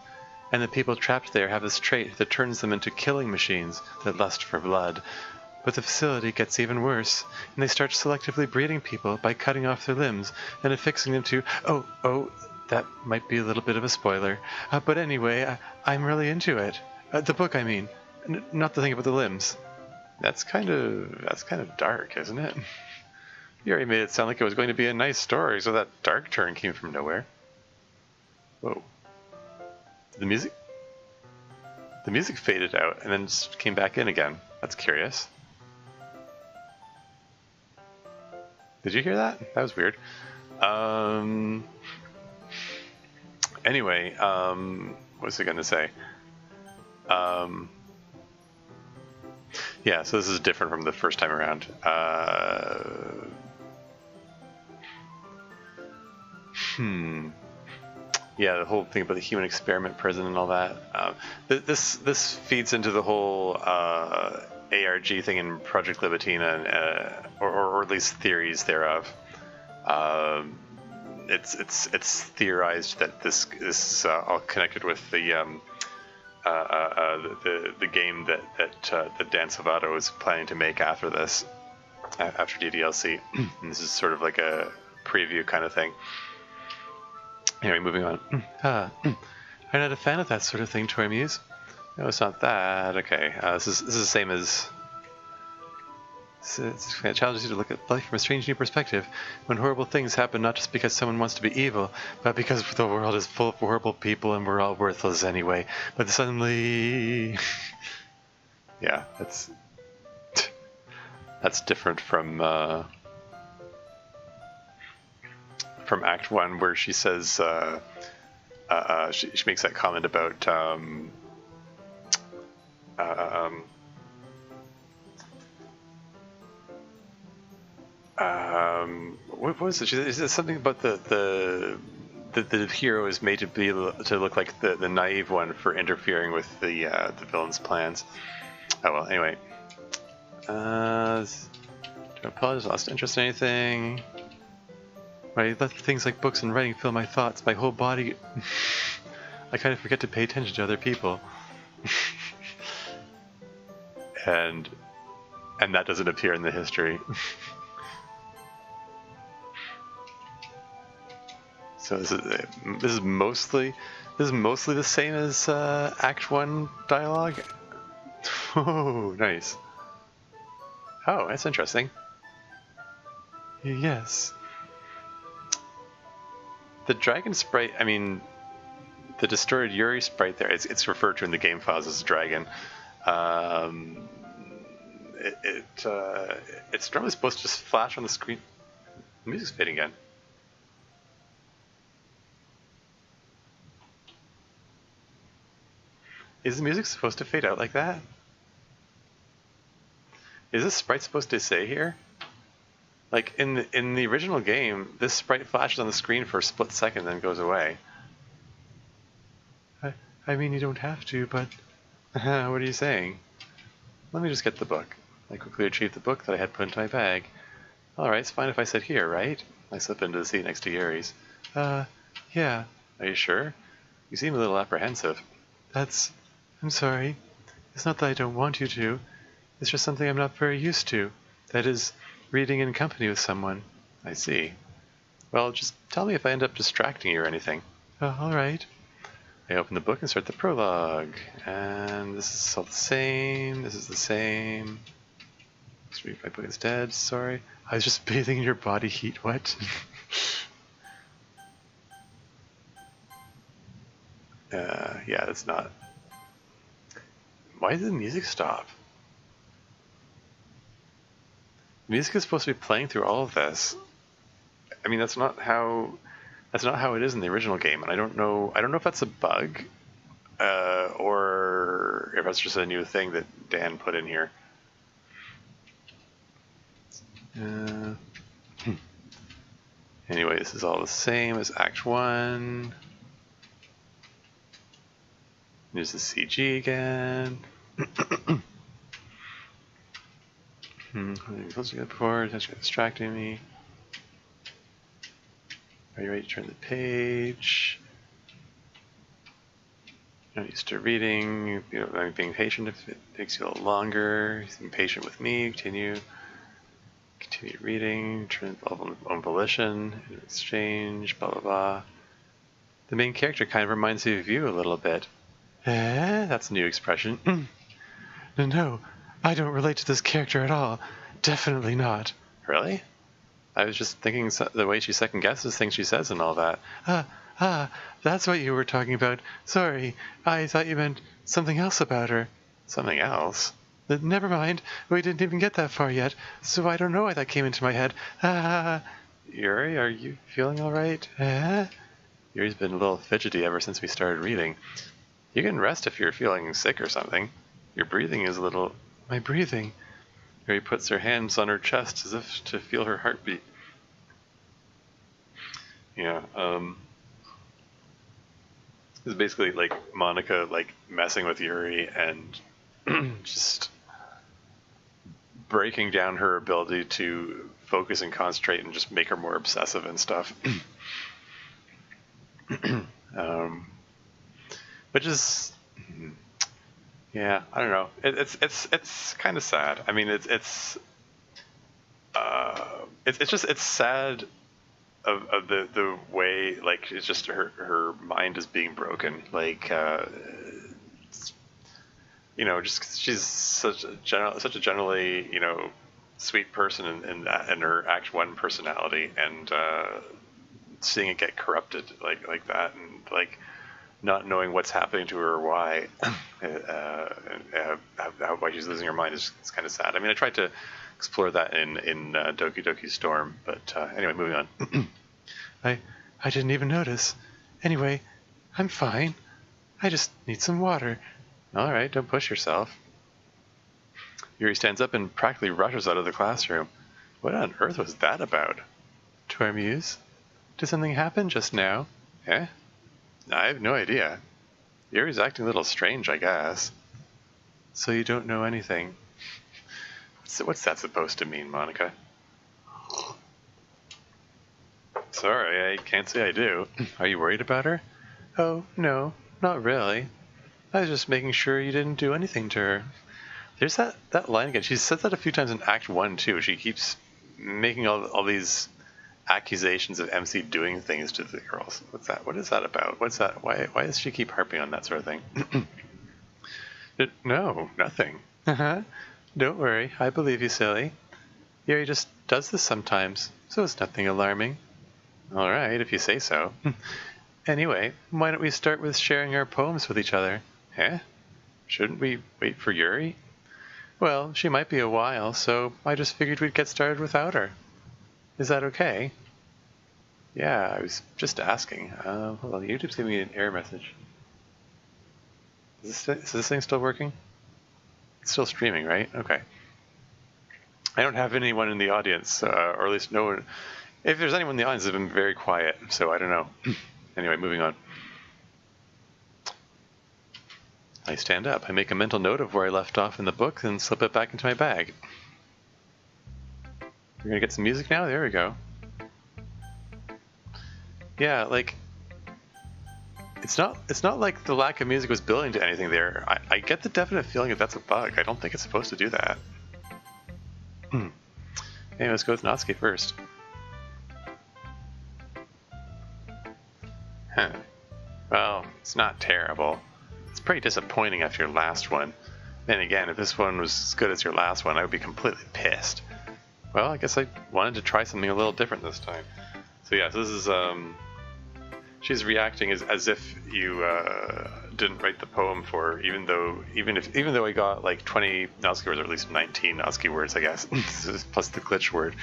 and the people trapped there have this trait that turns them into killing machines that lust for blood. But the facility gets even worse, and they start selectively breeding people by cutting off their limbs and affixing them to... Oh, that might be a little bit of a spoiler. But anyway, I'm really into it. The book, I mean. Not the thing about the limbs. That's kind of dark, isn't it? You already made it sound like it was going to be a nice story, so that dark turn came from nowhere. Whoa. The music faded out and then just came back in again. That's curious. Did you hear that? That was weird. Anyway, what was I going to say? Yeah, so this is different from the first time around. Yeah, the whole thing about the human experiment prison and all that. This feeds into the whole ARG thing in Project Libitina, or at least theories thereof. It's theorized that this is all connected with the game that Dan Salvato is planning to make after this, after DDLC. And this is sort of like a preview kind of thing. Anyway, moving on. I'm not a fan of that sort of thing, Tormuse. No, it's not that. Okay, this is the same as... It challenges you to look at life from a strange new perspective, when horrible things happen not just because someone wants to be evil, but because the world is full of horrible people and we're all worthless anyway. But suddenly... Yeah, that's different from Act 1, where she says she makes that comment about What was it? Is it something about the hero is made to be to look like the naive one for interfering with the villain's plans? Oh well. Anyway, to apologize, lost interest in anything. I let things like books and writing fill my thoughts. My whole body. I kind of forget to pay attention to other people. and that doesn't appear in the history. So this is mostly the same as Act 1 dialogue. Oh, nice. Oh, that's interesting. Yes. The dragon sprite, I mean, the distorted Yuri sprite there, it's referred to in the game files as a dragon. It's normally supposed to just flash on the screen. The music's fading again. Is the music supposed to fade out like that? Is this sprite supposed to say here? Like in the original game, this sprite flashes on the screen for a split second, then goes away. I mean, you don't have to, but What are you saying? Let me just get the book. I quickly retrieved the book that I had put into my bag. Alright, it's fine if I sit here, right? I slip into the seat next to Yuri's. Yeah. Are you sure? You seem a little apprehensive. I'm sorry. It's not that I don't want you to. It's just something I'm not very used to. That is, reading in company with someone. I see. Well, just tell me if I end up distracting you or anything. Alright. I open the book and start the prologue. And this is all the same. This is the same. Let's read my book instead. Sorry. I was just bathing in your body heat. What? Yeah, that's not... Why did the music stop? Music is supposed to be playing through all of this. I mean, that's not how it is in the original game, and I don't know if that's a bug, or if that's just a new thing that Dan put in here. Anyway, this is all the same as Act 1. There's the CG again. Close to before, attention got distracting me. Are you ready to turn the page? You're not used to reading. I'm being patient if it takes you a little longer. Being patient with me. Continue reading. Turn on volition. Exchange. Blah blah blah. The main character kind of reminds me of you a little bit. That's a new expression. No, I don't relate to this character at all. Definitely not. Really? I was just thinking the way she second guesses things she says and all that. That's what you were talking about. Sorry, I thought you meant something else about her. Something else? Never mind, we didn't even get that far yet, so I don't know why that came into my head. Yuri, are you feeling alright? Yuri's been a little fidgety ever since we started reading. You can rest if you're feeling sick or something. Your breathing is a little... My breathing? Yuri puts her hands on her chest as if to feel her heartbeat. Yeah, this is basically like Monica like messing with Yuri and just breaking down her ability to focus and concentrate and just make her more obsessive and stuff. Which is, yeah, I don't know. It's kind of sad. I mean, it's sad of the way, like, it's just her mind is being broken. Like, just 'cause she's such a generally, sweet person in her Act 1 personality, and seeing it get corrupted like that, and like not knowing what's happening to her or why, why she's losing her mind is kind of sad. I mean, I tried to explore that in Doki Doki Storm, but anyway, moving on. I didn't even notice. Anyway, I'm fine. I just need some water. All right, don't push yourself. Yuri stands up and practically rushes out of the classroom. What on earth was that about? Tormuse? Did something happen just now? Eh? I have no idea. Yuri's acting a little strange, I guess. So you don't know anything? What's that supposed to mean, Monica? Sorry, I can't say I do. Are you worried about her? Oh, no, not really. I was just making sure you didn't do anything to her. There's that line again. She said that a few times in Act 1, too. She keeps making all these accusations of MC doing things to the girls. What's that? What is that about? What's that? Why does she keep harping on that sort of thing? No, nothing. Don't worry, I believe you, silly. Yuri just does this sometimes, so it's nothing alarming. All right, if you say so. Anyway, why don't we start with sharing our poems with each other? Eh? Shouldn't we wait for Yuri? Well, she might be a while, so I just figured we'd get started without her. Is that okay? Yeah, I was just asking. Hold on, YouTube's giving me an error message. Is this thing still working? It's still streaming, right? Okay. I don't have anyone in the audience, or at least no one. If there's anyone in the audience, they've been very quiet, so I don't know. Anyway, moving on. I stand up. I make a mental note of where I left off in the book, and slip it back into my bag. We're gonna get some music now? There we go. Yeah, like, it's not like the lack of music was building to anything there. I get the definite feeling that that's a bug. I don't think it's supposed to do that. Hey, let's go with Natsuki first. Huh. Well, it's not terrible. It's pretty disappointing after your last one. Then again, if this one was as good as your last one, I would be completely pissed. Well, I guess I wanted to try something a little different this time. So yeah, so this is she's reacting as if you didn't write the poem for her, even though I got like 20 Natsuki words, or at least 19 Natsuki words, I guess, plus the glitch word.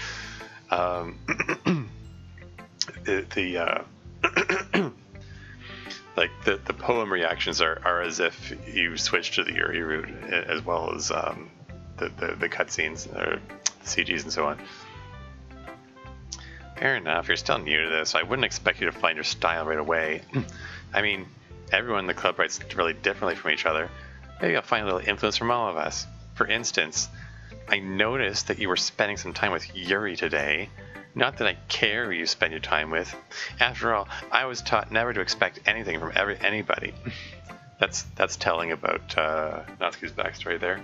Like the poem reactions are as if you switched to the Yuri route, as well as the cutscenes, or the CGs and so on. Fair enough, you're still new to this. I wouldn't expect you to find your style right away. I mean, everyone in the club writes really differently from each other. Maybe I'll find a little influence from all of us. For instance, I noticed that you were spending some time with Yuri today. Not that I care who you spend your time with. After all, I was taught never to expect anything from anybody. That's telling about Natsuki's backstory there.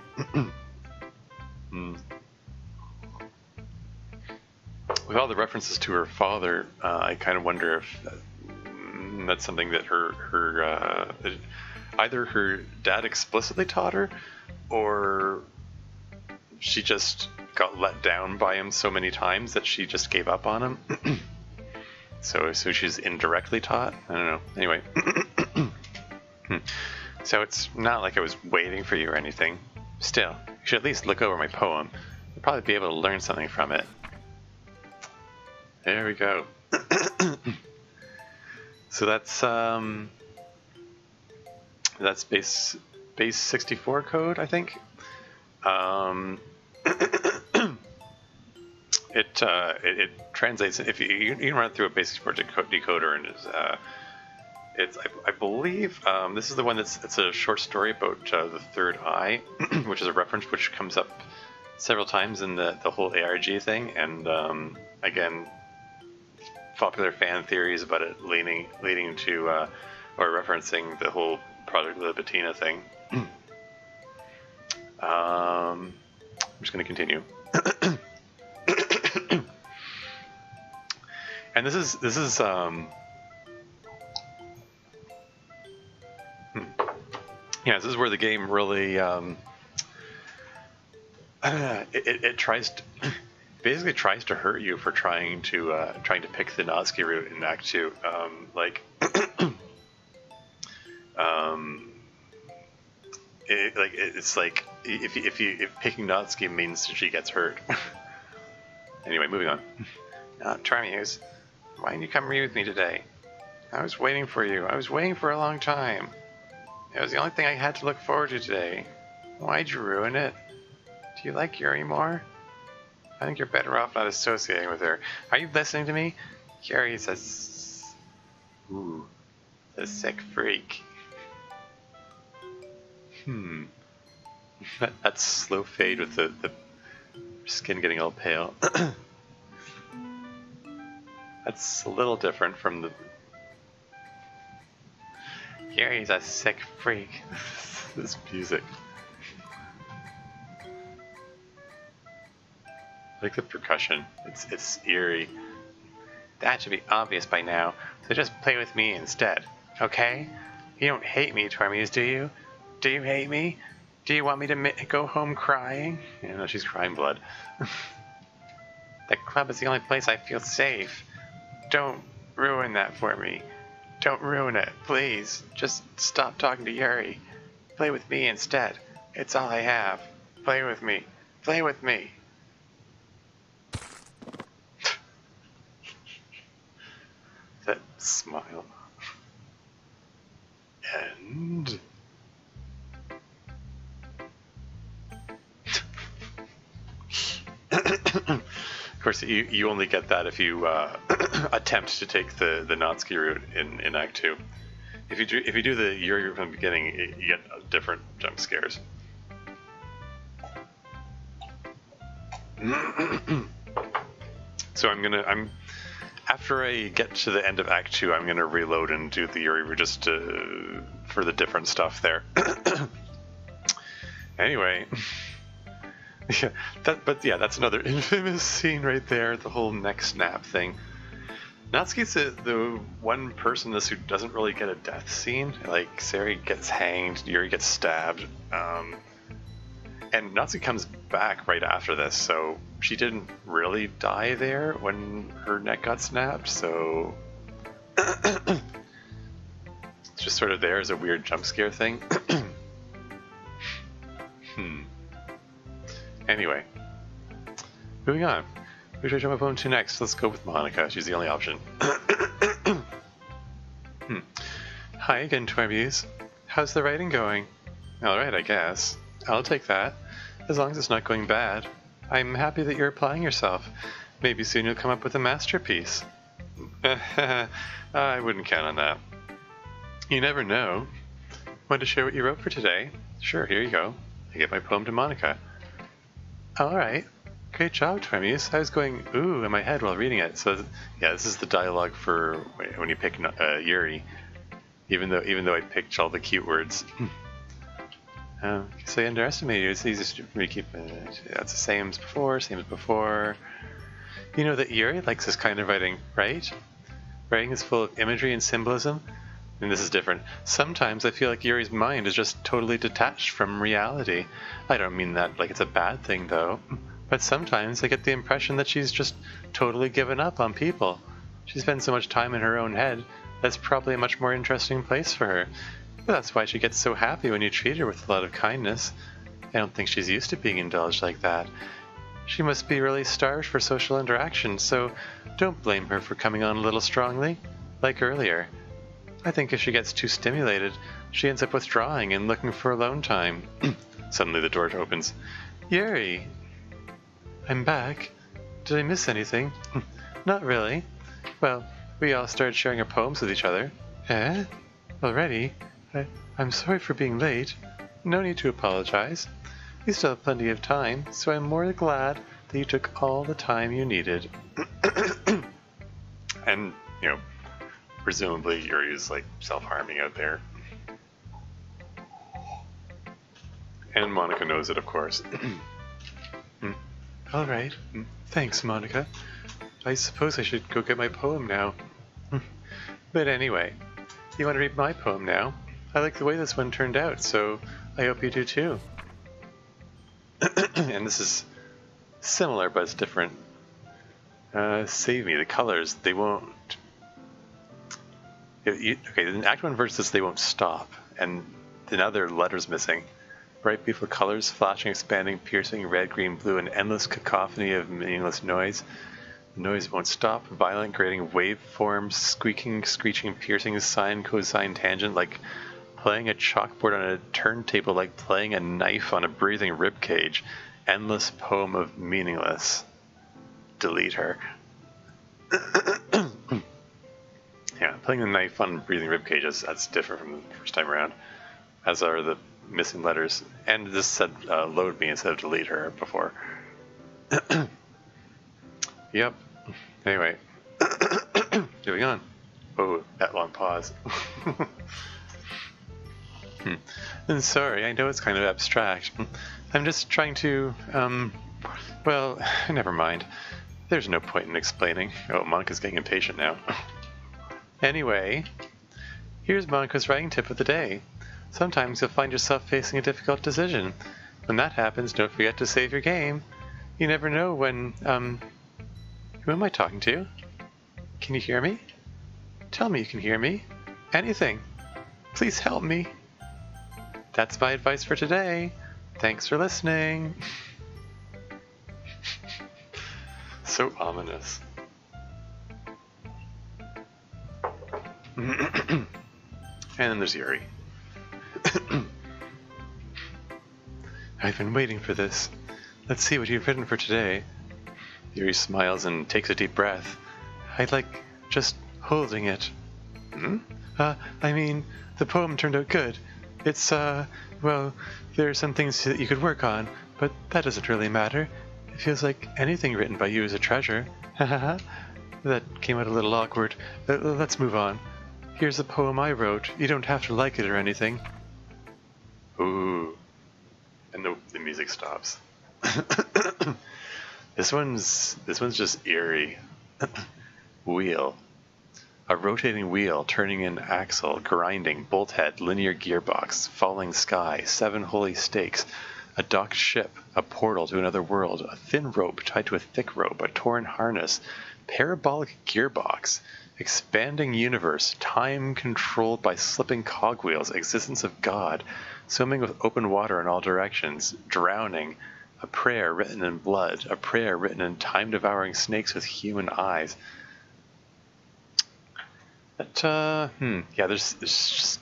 With all the references to her father, I kind of wonder if that's something that either her dad explicitly taught her, or she just got let down by him so many times that she just gave up on him. so she's indirectly taught? I don't know. Anyway. So it's not like I was waiting for you or anything. Still, you should at least look over my poem. You'll probably be able to learn something from it. There we go. So that's base 64 code, I think. It translates, if you can run it through a base 64 decoder, and I believe this is the one it's a short story about the third eye, which is a reference which comes up several times in the whole ARG thing, and again, popular fan theories about it leading to or referencing the whole Project Libitina thing. I'm just going to continue. And this is yeah, this is where the game really it tries to basically tries to hurt you for trying to pick the Natsuki route in Act 2. It's like if picking Natsuki means she gets hurt. Anyway, moving on. Charmuse, why didn't you come read with me today? I was waiting for you. I was waiting for a long time. It was the only thing I had to look forward to today. Why'd you ruin it? Do you like Yuri more? I think you're better off not associating with her. Are you listening to me? Yuri's a sick freak. That slow fade with the skin getting all pale. That's a little different from the... Yuri's a sick freak. This music. I like the percussion. It's eerie. That should be obvious by now, so just play with me instead, okay? You don't hate me, Tormies, do you? Do you hate me? Do you want me to go home crying? Yeah, no, she's crying blood. The club is the only place I feel safe. Don't ruin that for me. Don't ruin it, please. Just stop talking to Yuri. Play with me instead. It's all I have. Play with me. Play with me. That smile. And... Of course, you only get that if you attempt to take the Natsuki route in Act 2. If you do the Yuri route from the beginning, you get different jump scares. So after I get to the end of Act 2, I'm gonna reload and do the Yuri route just for the different stuff there. Anyway. Yeah, that's another infamous scene right there, the whole neck snap thing. Natsuki's the one person in this who doesn't really get a death scene. Like, Sari gets hanged, Yuri gets stabbed, and Natsuki comes back right after this, so she didn't really die there when her neck got snapped, so... It's just sort of there as a weird jump scare thing. Anyway, moving on. Who should I jump my phone to next? Let's go with Monica. She's the only option. Hi again, Tormies. How's the writing going? Alright, I guess. I'll take that. As long as it's not going bad. I'm happy that you're applying yourself. Maybe soon you'll come up with a masterpiece. I wouldn't count on that. You never know. Want to share what you wrote for today? Sure, here you go. I give my poem to Monica. Alright. Great job, Tormies. I was going ooh in my head while reading it. So yeah, this is the dialogue for when you pick Yuri. Even though I picked all the cute words. So I underestimated you. It's easy for me to keep it. That's the same as before. You know that Yuri likes this kind of writing, right? Writing is full of imagery and symbolism. And this is different. Sometimes I feel like Yuri's mind is just totally detached from reality. I don't mean that like it's a bad thing, though. But sometimes I get the impression that she's just totally given up on people. She spends so much time in her own head, that's probably a much more interesting place for her. But that's why she gets so happy when you treat her with a lot of kindness. I don't think she's used to being indulged like that. She must be really starved for social interaction, so don't blame her for coming on a little strongly, like earlier. I think if she gets too stimulated, she ends up withdrawing and looking for alone time. Suddenly the door opens. Yuri! I'm back. Did I miss anything? Not really. Well, we all started sharing our poems with each other. Eh? Already? I'm sorry for being late. No need to apologize. We still have plenty of time, so I'm more glad that you took all the time you needed. And, presumably Yuri's like self-harming out there. And Monica knows it, of course. Alright. Thanks, Monica. I suppose I should go get my poem now. But anyway, you want to read my poem now? I like the way this one turned out, so I hope you do too. And this is similar, but it's different. Save me, the colors, they won't... Okay, in Act 1 versus they won't stop, and now there are letters missing. Bright, beautiful colors, flashing, expanding, piercing, red, green, blue, an endless cacophony of meaningless noise. The noise won't stop, violent, grating waveforms, squeaking, screeching, piercing, sine, cosine, tangent, like playing a chalkboard on a turntable, like playing a knife on a breathing ribcage. Endless poem of meaningless. delete her. Yeah, putting the knife on breathing ribcage, that's different from the first time around, as are the missing letters. And this said load me instead of delete her before. Yep. Anyway, moving on. Oh, that long pause. And sorry, I know it's kind of abstract. I'm just trying to, well, never mind. There's no point in explaining. Oh, Monica's getting impatient now. Anyway, here's Monica's writing tip of the day. Sometimes you'll find yourself facing a difficult decision. When that happens, don't forget to save your game. You never know when, who am I talking to? Can you hear me? Tell me you can hear me. Anything. Please help me. That's my advice for today. Thanks for listening. So ominous. And then there's Yuri. I've been waiting for this. Let's see what you've written for today. Yuri smiles and takes a deep breath. I like just holding it. I mean, the poem turned out good. It's, well, there are some things that you could work on, but that doesn't really matter. It feels like anything written by you is a treasure. That came out a little awkward. Let's move on. Here's a poem I wrote. You don't have to like it or anything. Ooh. And the music stops. This one's just eerie. Wheel. A rotating wheel, turning an axle, grinding, bolt head, linear gearbox, falling sky, 7 holy stakes, a docked ship, a portal to another world, a thin rope tied to a thick rope, a torn harness, parabolic gearbox, expanding universe, time controlled by slipping cogwheels, existence of God, swimming with open water in all directions, drowning, a prayer written in blood, a prayer written in time-devouring snakes with human eyes. But, yeah, there's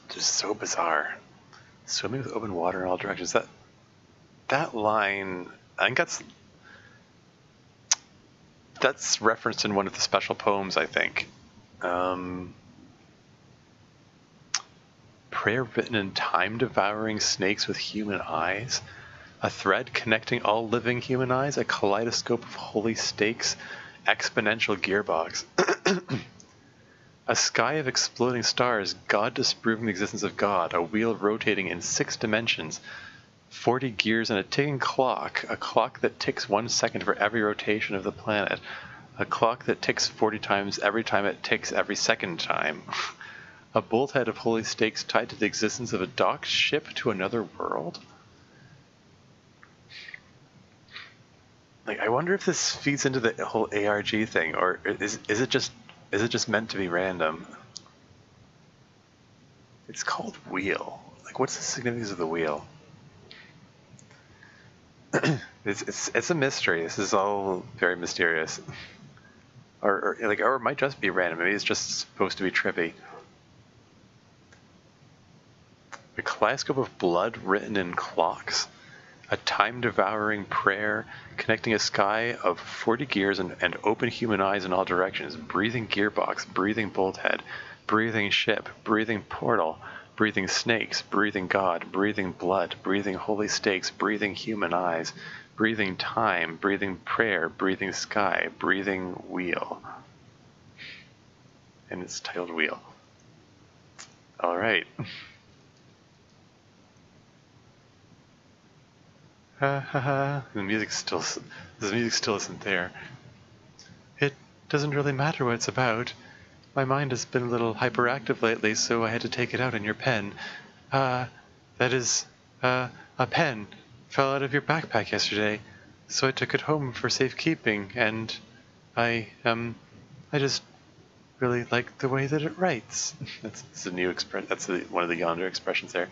so bizarre. Swimming with open water in all directions. That line, I think that's referenced in one of the special poems, I think. Prayer written in time-devouring snakes with human eyes. A thread connecting all living human eyes. A kaleidoscope of holy stakes. Exponential gearbox. A sky of exploding stars, God disproving the existence of God, a wheel rotating in 6 dimensions, 40 gears and a ticking clock, a clock that ticks 1 second for every rotation of the planet, a clock that ticks 40 times every time it ticks every second time, a bolt head of holy stakes tied to the existence of a docked ship to another world? Like, I wonder if this feeds into the whole ARG thing, or is it just meant to be random? It's called Wheel. Like, what's the significance of the wheel? It's a mystery. This is all very mysterious. Or it might just be random. Maybe it's just supposed to be trippy. A kaleidoscope of blood written in clocks. A time-devouring prayer connecting a sky of 40 gears and open human eyes in all directions. Breathing gearbox, breathing bolt head, breathing ship, breathing portal, breathing snakes, breathing God, breathing blood, breathing holy stakes, breathing human eyes, breathing time, breathing prayer, breathing sky, breathing wheel. And it's titled Wheel. All right. The music still isn't there. It doesn't really matter what it's about. My mind has been a little hyperactive lately, so I had to take it out on your pen. That is, a pen fell out of your backpack yesterday, so I took it home for safekeeping, and I just really like the way that it writes. That's a new expression. That's one of the yonder expressions there.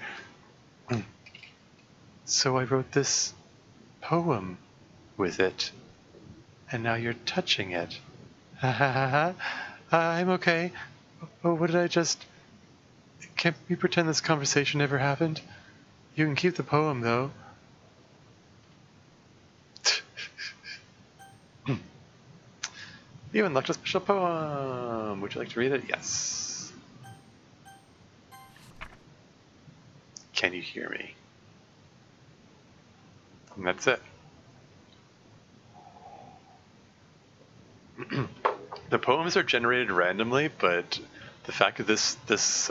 So I wrote this poem with it, and now you're touching it. Ha ha ha ha. I'm okay. Oh, what did I just... Can't we pretend this conversation never happened? You can keep the poem, though. You unlocked a special poem. Would you like to read it? Yes. Can you hear me? And that's it. The poems are generated randomly, but the fact that this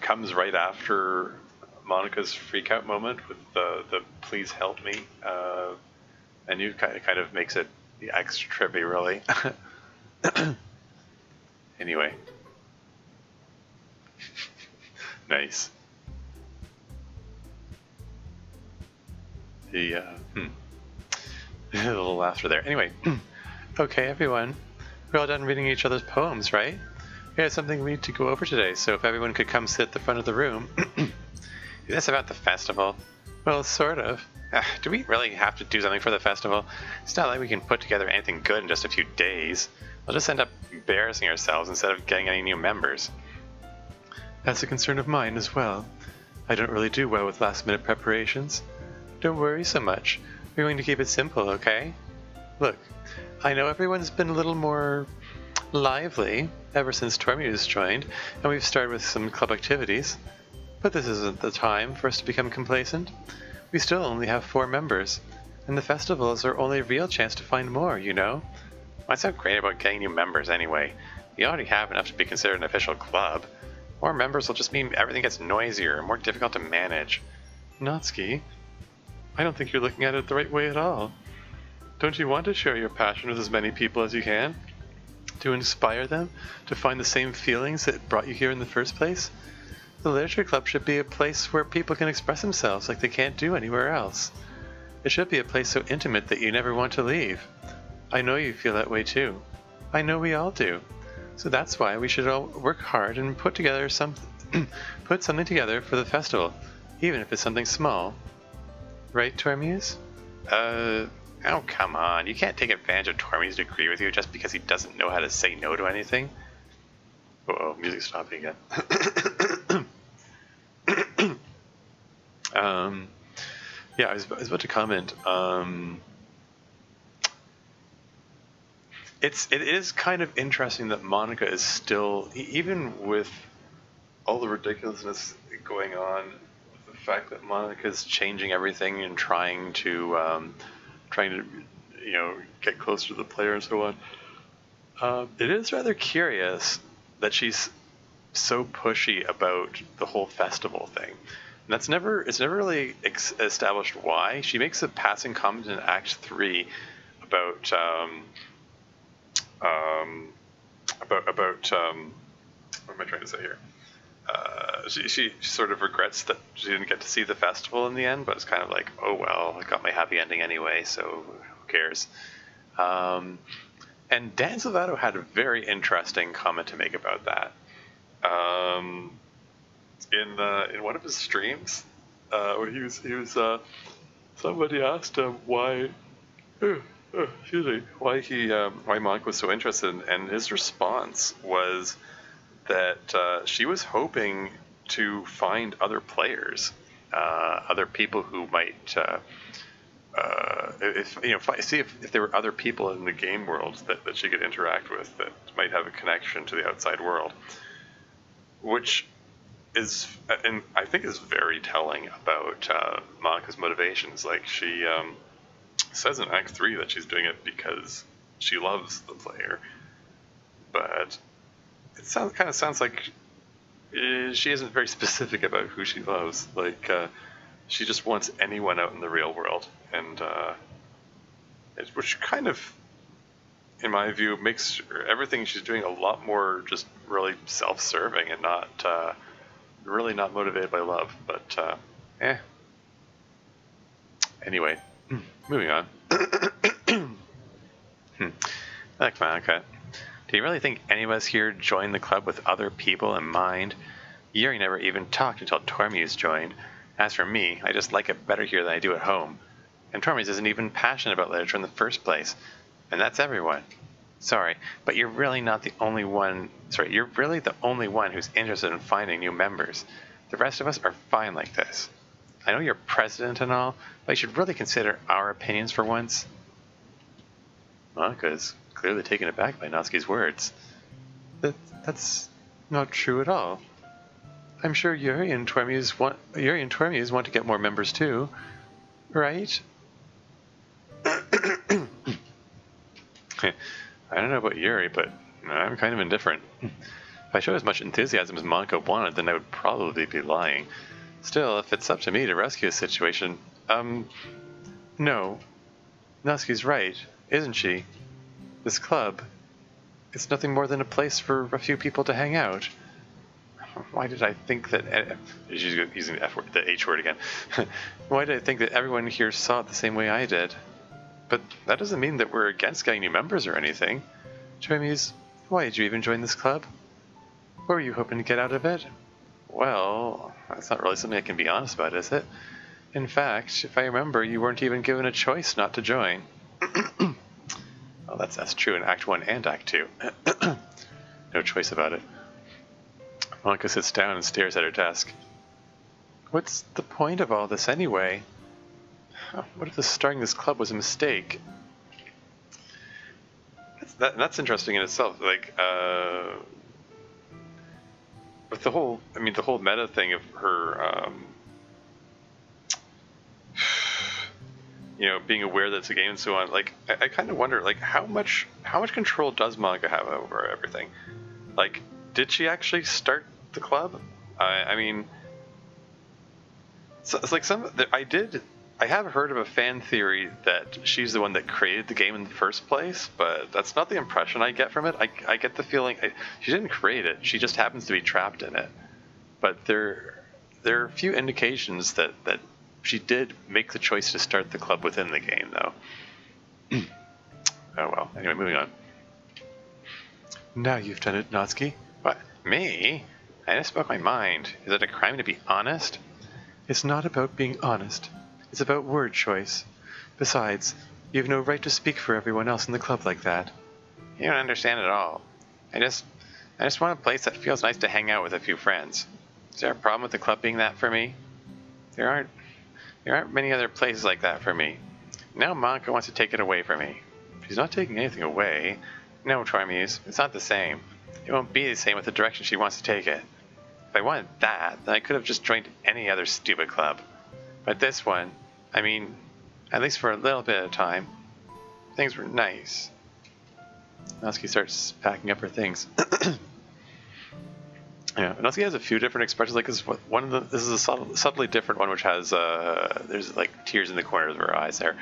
comes right after Monica's freak out moment with the please help me menu kind of makes it extra trippy, really. Anyway. Nice. A little laughter there. Anyway. Okay, everyone. We're all done reading each other's poems, right? We have something we need to go over today, so if everyone could come sit at the front of the room. Is this about the festival? Well, sort of. Do we really have to do something for the festival? It's not like we can put together anything good in just a few days. We'll just end up embarrassing ourselves instead of getting any new members. That's a concern of mine as well. I don't really do well with last-minute preparations. Don't worry so much. We're going to keep it simple, okay? Look, I know everyone's been a little more lively ever since Tormuse joined, and we've started with some club activities. But this isn't the time for us to become complacent. We still only have 4 members, and the festival is our only real chance to find more, you know? What's so great about getting new members anyway? We already have enough to be considered an official club. More members will just mean everything gets noisier and more difficult to manage. Natsuki, I don't think you're looking at it the right way at all. Don't you want to share your passion with as many people as you can? To inspire them to find the same feelings that brought you here in the first place? The Literature Club should be a place where people can express themselves like they can't do anywhere else. It should be a place so intimate that you never want to leave. I know you feel that way too. I know we all do. So that's why we should all work hard and put something together for the festival, even if it's something small. Right, Tormuse? Oh, come on. You can't take advantage of Tormuse to agree with you just because he doesn't know how to say no to anything. Uh-oh, music's stopping again. Yeah, I was about to comment. It is kind of interesting that Monica is still, even with all the ridiculousness going on, the fact that Monica's changing everything and trying to get closer to the player and so on. It is rather curious that she's so pushy about the whole festival thing. And it's never really established why. She makes a passing comment in Act 3 about what am I trying to say here? She sort of regrets that she didn't get to see the festival in the end, but it's kind of like, oh well, I got my happy ending anyway, so who cares? And Dan Salvato had a very interesting comment to make about that. In one of his streams, where he was somebody asked him why Monica was so interested, and his response was that she was hoping to find other players, other people who might see if there were other people in the game world that she could interact with that might have a connection to the outside world, which is, and I think is very telling about Monica's motivations. Like, she says in Act 3 that she's doing it because she loves the player, but it sounds like she isn't very specific about who she loves. Like, she just wants anyone out in the real world, and which kind of, in my view, makes everything she's doing a lot more just really self-serving and not really not motivated by love. But anyway, moving on. Look, Monica, do you really think any of us here joined the club with other people in mind? Yuri never even talked until Tormuse joined. As for me, I just like it better here than I do at home. And Tormuse isn't even passionate about literature in the first place. And that's everyone. Sorry, but you're really not the only one. Sorry, you're really the only one who's interested in finding new members. The rest of us are fine like this. I know you're president and all, but you should really consider our opinions for once. Monica's clearly taken aback by Natsuki's words. That's not true at all. I'm sure Yuri and Tormuse want to get more members too, right? I don't know about Yuri, but I'm kind of indifferent. If I showed as much enthusiasm as Monka wanted, then I would probably be lying. Still, if it's up to me to rescue a situation, No. Natsuki's right, isn't she? This club, it's nothing more than a place for a few people to hang out. Why did I think that... She's using the F word, the H word again. Why did I think that everyone here saw it the same way I did? But that doesn't mean that we're against getting new members or anything. Tormuse, why did you even join this club? What were you hoping to get out of it? Well, that's not really something I can be honest about, is it? In fact, if I remember, you weren't even given a choice not to join. Well, that's true in Act 1 and Act 2. No choice about it. Monica sits down and stares at her desk. What's the point of all this anyway? What if starting this club was a mistake? That's interesting in itself. Like, with the whole meta thing of her, being aware that it's a game and so on. Like, I kind of wonder, like, how much control does Monica have over everything? Like, did she actually start the club? I mean, so it's like I have heard of a fan theory that she's the one that created the game in the first place, but that's not the impression I get from it. I get the feeling she didn't create it; she just happens to be trapped in it. But there are a few indications that she did make the choice to start the club within the game, though. Oh well. Anyway, moving on. Now you've done it, Natsuki. What? Me? I just spoke my mind. Is it a crime to be honest? It's not about being honest. It's about word choice. Besides, you have no right to speak for everyone else in the club like that. You don't understand at all. I just want a place that feels nice to hang out with a few friends. Is there a problem with the club being that for me? There aren't many other places like that for me. Now Monica wants to take it away from me. She's not taking anything away. No, Tormuse, it's not the same. It won't be the same with the direction she wants to take it. If I wanted that, then I could have just joined any other stupid club. But this one, I mean, at least for a little bit of time, things were nice. Natsuki starts packing up her things. Yeah, Natsuki has a few different expressions. Like this is a subtly different one, which has there's like tears in the corners of her eyes there.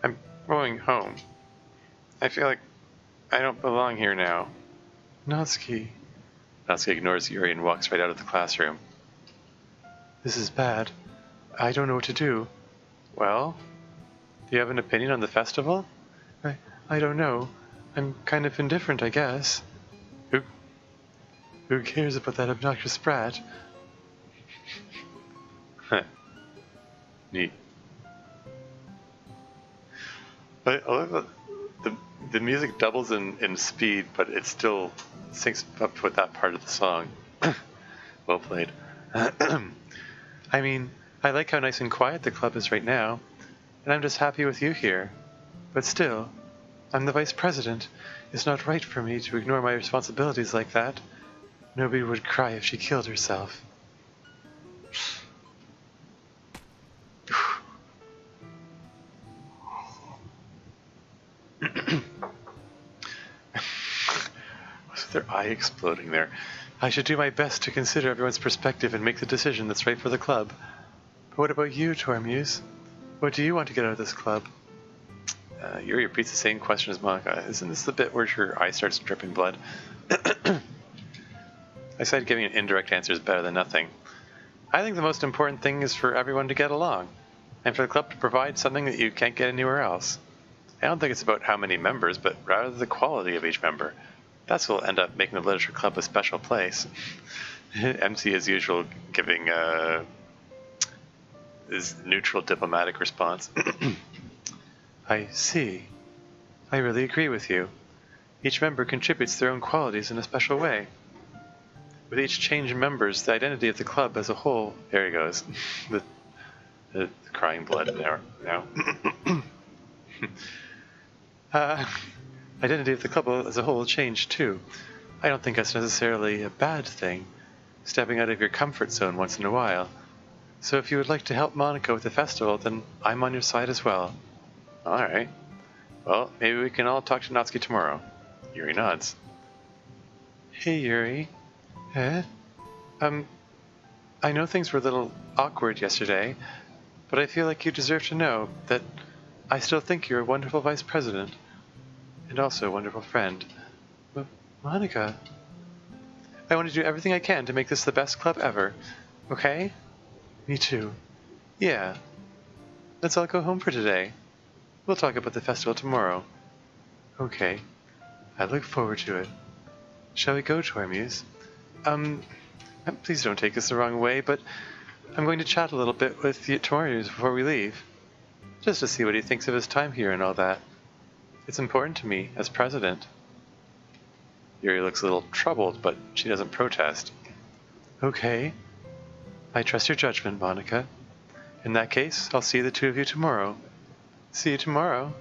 I'm going home. I feel like I don't belong here now. Natsuki. Natsuki ignores Yuri and walks right out of the classroom. This is bad. I don't know what to do. Well, do you have an opinion on the festival? I don't know. I'm kind of indifferent, I guess. Who cares about that obnoxious brat? Neat. I love that the music doubles in speed, but it still syncs up with that part of the song. Well played. I mean, I like how nice and quiet the club is right now, and I'm just happy with you here. But still, I'm the vice president. It's not right for me to ignore my responsibilities like that. Nobody would cry if she killed herself. Was their eye exploding there? I should do my best to consider everyone's perspective and make the decision that's right for the club. But what about you, Tormuse? What do you want to get out of this club? Yuri repeats the same question as Monica. Isn't this the bit where her eye starts dripping blood? I said giving an indirect answer is better than nothing. I think the most important thing is for everyone to get along, and for the club to provide something that you can't get anywhere else. I don't think it's about how many members, but rather the quality of each member. That's what will end up making the literature club a special place. MC, as usual, giving his neutral diplomatic response. I see. I really agree with you. Each member contributes their own qualities in a special way. With each change in members, the identity of the club as a whole... There he goes. the crying blood now. Identity of the club as a whole changed too. I don't think that's necessarily a bad thing, stepping out of your comfort zone once in a while. So if you would like to help Monica with the festival, then I'm on your side as well. Alright. Well, maybe we can all talk to Natsuki tomorrow. Yuri nods. Hey, Yuri. Eh? I know things were a little awkward yesterday, but I feel like you deserve to know that I still think you're a wonderful vice president, and also a wonderful friend. But, Monica, I want to do everything I can to make this the best club ever, okay? Me too. Yeah. Let's all go home for today. We'll talk about the festival tomorrow. Okay. I look forward to it. Shall we go, Tormuse? Please don't take this the wrong way, but I'm going to chat a little bit with Tormuse before we leave. Just to see what he thinks of his time here and all that. It's important to me as president. Yuri looks a little troubled, but she doesn't protest. Okay. I trust your judgment, Monica. In that case, I'll see the two of you tomorrow. See you tomorrow.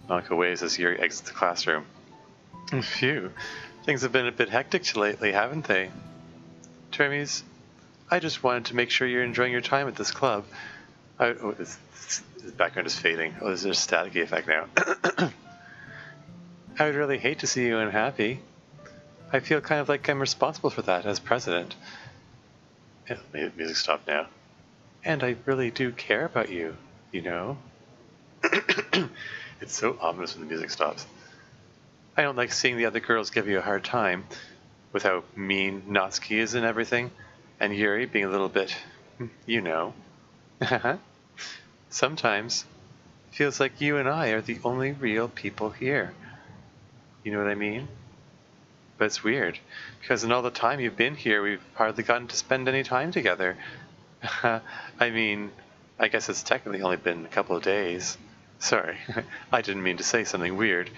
Monica waves as Yuri exits the classroom. Phew. Things have been a bit hectic lately, haven't they? Termes, I just wanted to make sure you're enjoying your time at this club. His background is fading. Oh, there's a staticky effect now. I would really hate to see you unhappy. I feel kind of like I'm responsible for that as president. Yeah, music stopped now. And I really do care about you, you know? It's so ominous when the music stops. I don't like seeing the other girls give you a hard time, with how mean Natsuki is and everything, and Yuri being a little bit, you know. Sometimes, it feels like you and I are the only real people here. You know what I mean? But it's weird, because in all the time you've been here, we've hardly gotten to spend any time together. I mean, I guess it's technically only been a couple of days. Sorry, I didn't mean to say something weird.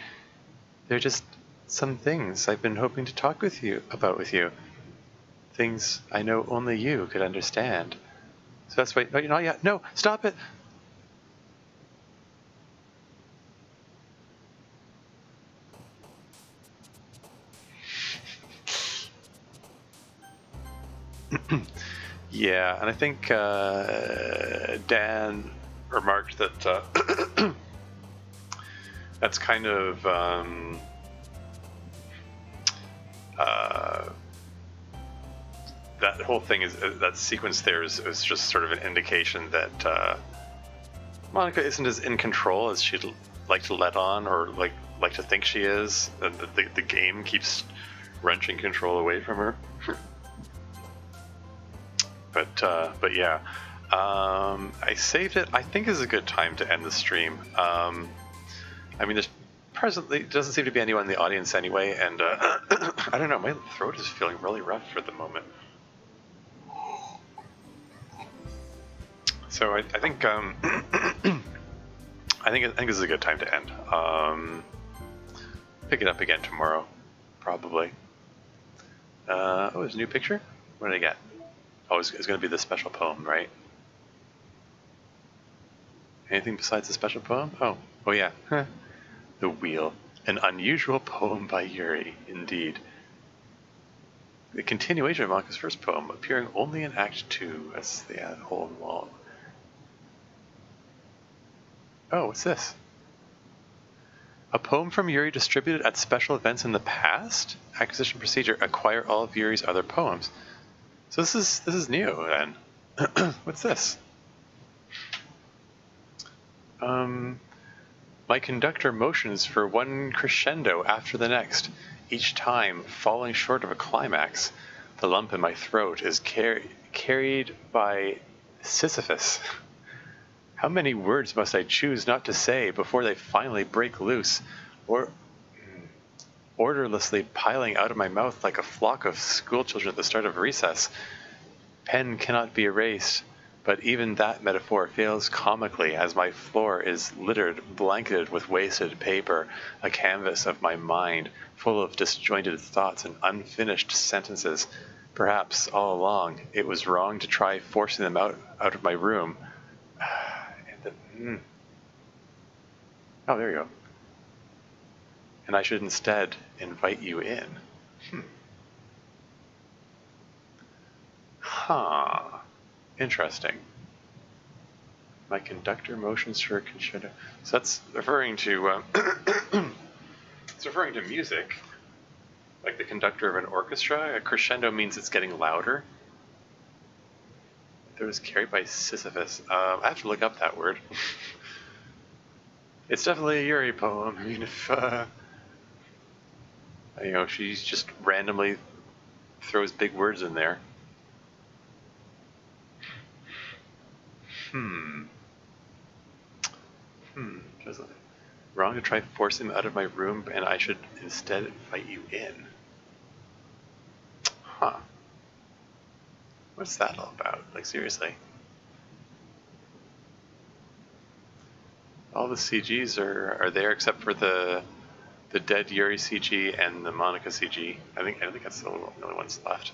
They're just some things I've been hoping to talk with you about with you. Things I know only you could understand. So that's why... No, you're not yet. No, stop it! Yeah, and I think Dan remarked that that's kind of that whole thing is that sequence there is just sort of an indication that Monica isn't as in control as she'd like to let on, or like to think she is, and the game keeps wrenching control away from her. But yeah, I saved it. I think is a good time to end the stream. I mean, there's presently doesn't seem to be anyone in the audience anyway, and I don't know. My throat is feeling really rough for the moment. So I think I think this is a good time to end. Pick it up again tomorrow, probably. Oh, there's a new picture. What did I get? Oh, it's going to be the special poem, right? Anything besides the special poem? Oh yeah. The Wheel. An unusual poem by Yuri, indeed. The continuation of Monica's first poem, appearing only in Act 2. That's the hole in the wall. Oh, what's this? A poem from Yuri distributed at special events in the past? Acquisition procedure. Acquire all of Yuri's other poems. So this is new then. What's this? My conductor motions for one crescendo after the next, each time falling short of a climax. The lump in my throat is carried by Sisyphus. How many words must I choose not to say before they finally break loose, or orderlessly piling out of my mouth like a flock of schoolchildren at the start of recess? Pen cannot be erased, but even that metaphor fails comically as my floor is littered, blanketed with wasted paper, a canvas of my mind, full of disjointed thoughts and unfinished sentences. Perhaps, all along, it was wrong to try forcing them out of my room. Oh, there you go. and I should instead invite you in. Huh. Interesting. My conductor motions for a crescendo. So that's referring to it's referring to music, like the conductor of an orchestra. A crescendo means it's getting louder. It was carried by Sisyphus. I have to look up that word. It's definitely a Yuri poem. I mean, if she just randomly throws big words in there. Wrong to try to force him out of my room, and I should instead invite you in. Huh. What's that all about? Like, seriously. All the CGs are there except for the dead Yuri CG and the Monica CG. I think that's the only ones left.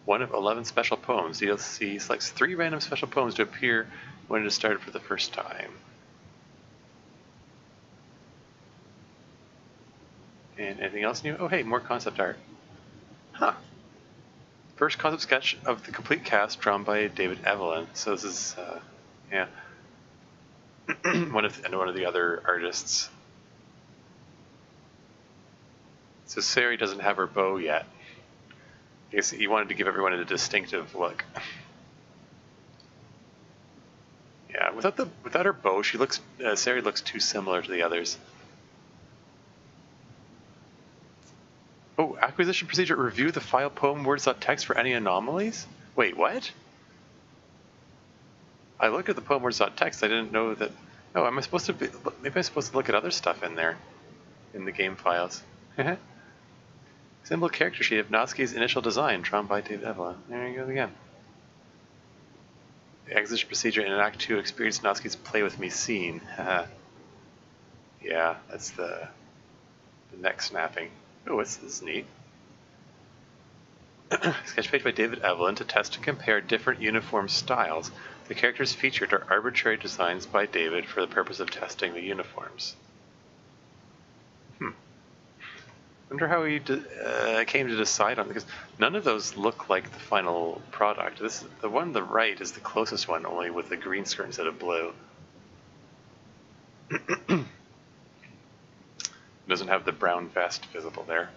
One of 11 special poems. DDLC selects 3 random special poems to appear when it is started for the first time. And anything else new? Oh, hey, more concept art. Huh. First concept sketch of the complete cast drawn by David Evelyn. So this is, yeah, one of the other artists. So Sari doesn't have her bow yet. I guess he wanted to give everyone a distinctive look. Yeah, without her bow, Sari looks too similar to the others. Oh, acquisition procedure. Review the file poem words.txt for any anomalies? Wait, what? I looked at the poem words.txt. I didn't know that. Oh, maybe I'm supposed to look at other stuff in there, in the game files. Symbol character sheet of Natsuki's initial design, drawn by David Evelyn. There you go again. The acquisition procedure in Act 2 experience Natsuki's play with me scene. Yeah, that's the neck snapping. Oh, this is neat. Sketch page by David Evelyn to test and compare different uniform styles. The characters featured are arbitrary designs by David for the purpose of testing the uniforms. Wonder how he came to decide on, because none of those look like the final product. The one on the right is the closest one, only with the green skirt instead of blue. Doesn't have the brown vest visible there.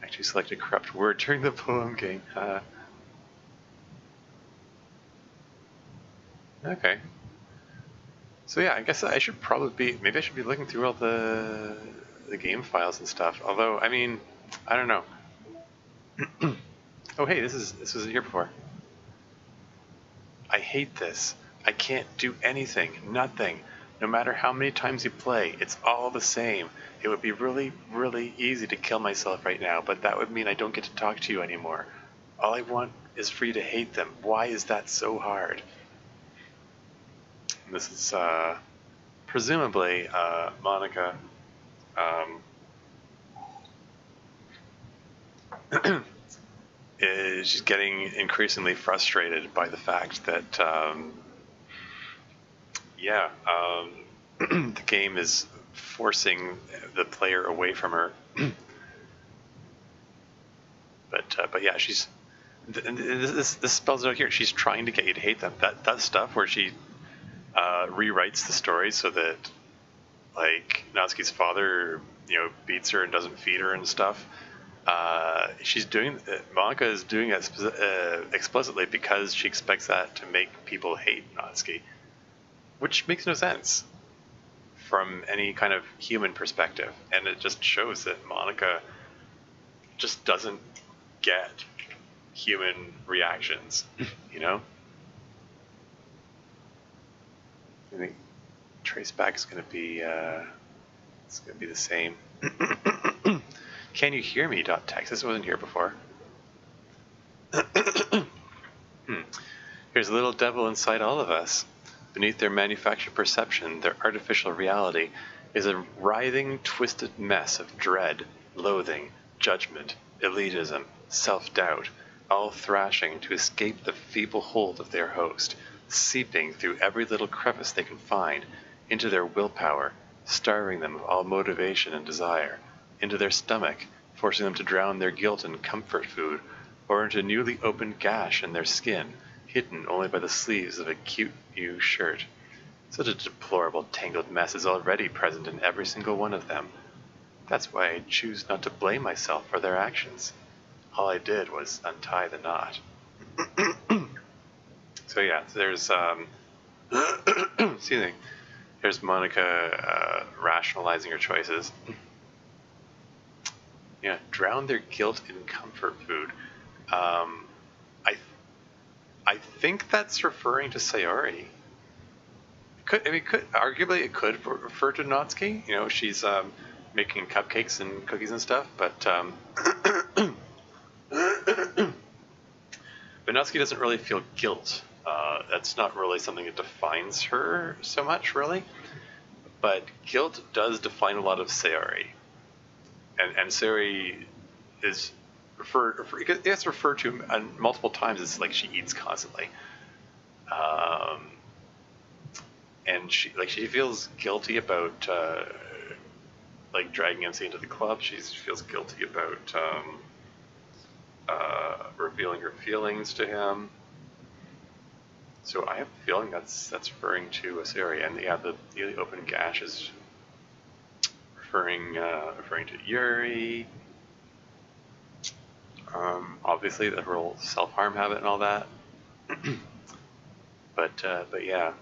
Actually select a corrupt word during the poem game. Okay. So yeah, I guess maybe I should be looking through all the game files and stuff. Although, I mean, I don't know. Oh hey, this wasn't here before. I hate this. I can't do anything, nothing. No matter how many times you play, it's all the same. It would be really, really easy to kill myself right now, but that would mean I don't get to talk to you anymore. All I want is for you to hate them. Why is that so hard? And this is presumably Monica. She's getting increasingly frustrated by the fact that the game is forcing the player away from her. But yeah, this spells it out here. She's trying to get you to hate them. That stuff where she rewrites the story so that, like, Natsuki's father, beats her and doesn't feed her and stuff. Monica is doing that explicitly because she expects that to make people hate Natsuki, which makes no sense from any kind of human perspective, and it just shows that Monica just doesn't get human reactions, I think traceback is going to be the same. Can you hear me? .text. This wasn't here before. Here's a little devil inside all of us. Beneath their manufactured perception, their artificial reality, is a writhing, twisted mess of dread, loathing, judgment, elitism, self-doubt, all thrashing to escape the feeble hold of their host, seeping through every little crevice they can find, into their willpower, starving them of all motivation and desire, into their stomach, forcing them to drown their guilt in comfort food, or into a newly opened gash in their skin, hidden only by the sleeves of a cute new shirt. Such a deplorable, tangled mess is already present in every single one of them. That's why I choose not to blame myself for their actions. All I did was untie the knot. So yeah, there's excuse me. There's Monica rationalizing her choices. Yeah, drown their guilt in comfort food. I think that's referring to Sayori. Arguably it could refer to Natsuki. You know, she's making cupcakes and cookies and stuff, but but Natsuki doesn't really feel guilt. That's not really something that defines her so much, really. But guilt does define a lot of Sayori, and Sayori is it gets referred to multiple times as like she eats constantly. And she feels guilty about like dragging MC into the club. She feels guilty about revealing her feelings to him. So I have a feeling that's referring to Sayori, and yeah, the newly open gash is referring to Yuri. Obviously the whole self-harm habit and all that. but yeah.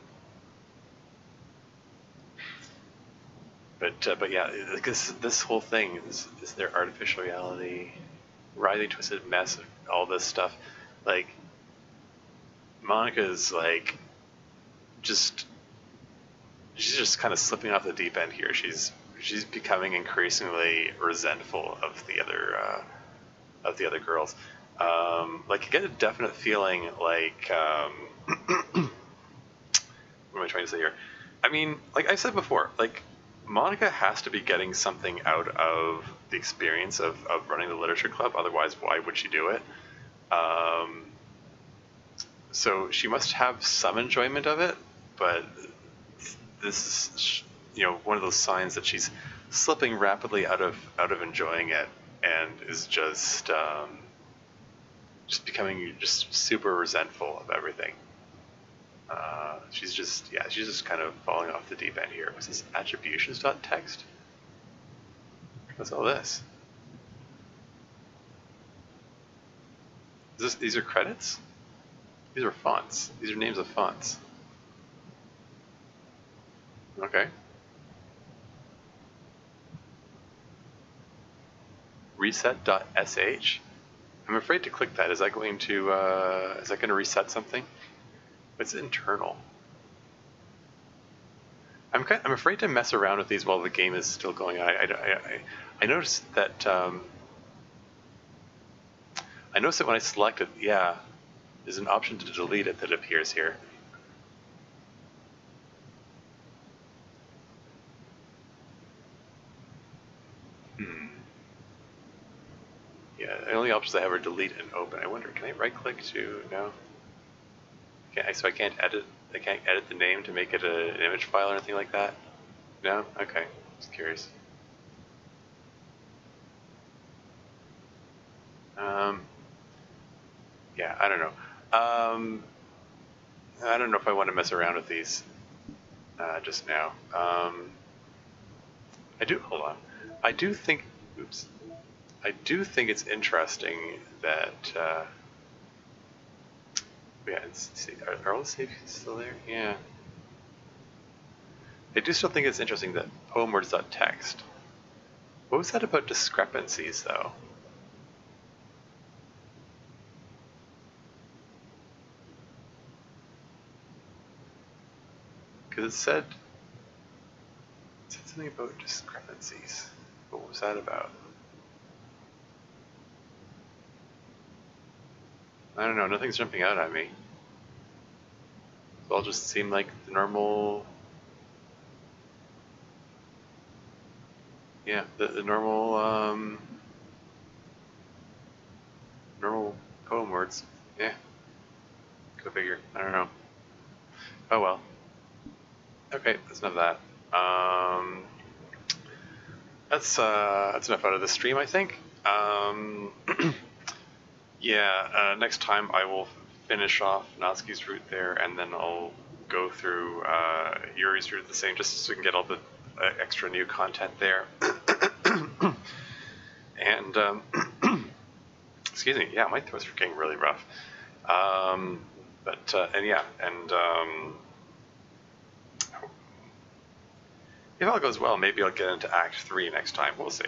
But yeah, this whole thing is their artificial reality, writhing twisted mess of all this stuff. Like, Monica's like she's just kind of slipping off the deep end here. She's becoming increasingly resentful of the other girls. Like, you get a definite feeling like what am I trying to say here? I mean, like I said before, like, Monica has to be getting something out of the experience of running the literature club. Otherwise, why would she do it? So she must have some enjoyment of it, but this is, you know, one of those signs that she's slipping rapidly out of enjoying it, and is just becoming just super resentful of everything. She's just kind of falling off the deep end here. Was this attributions.txt? What's all this? These are credits? These are fonts. These are names of fonts. Okay. Reset.sh. I'm afraid to click that. Is that going to reset something? It's internal. I'm afraid to mess around with these while the game is still going on. I noticed that when I select it, yeah, there's an option to delete it that appears here. Yeah, the only options I have are delete and open. I wonder, can I right click to no? So I can't edit the name to make it an image file or anything like that? No? Okay. Just curious. Yeah, I don't know. I don't know if I want to mess around with these just now. Hold on. I do think it's interesting that yeah, let's see. Are all the saves still there? Yeah. I do still think it's interesting that poemwords.txt. What was that about discrepancies, though? Because it said something about discrepancies. What was that about? I don't know, nothing's jumping out at me. It all just seemed like the normal... Yeah, the normal, normal poem words. Yeah. Go figure. I don't know. Oh well. Okay, that's enough of that. That's enough out of the stream, I think. Yeah, next time I will finish off Natsuki's route there, and then I'll go through Yuri's route the same, just so we can get all the extra new content there. And excuse me, yeah, my throats are getting really rough. If all goes well, maybe I'll get into Act 3 next time. We'll see.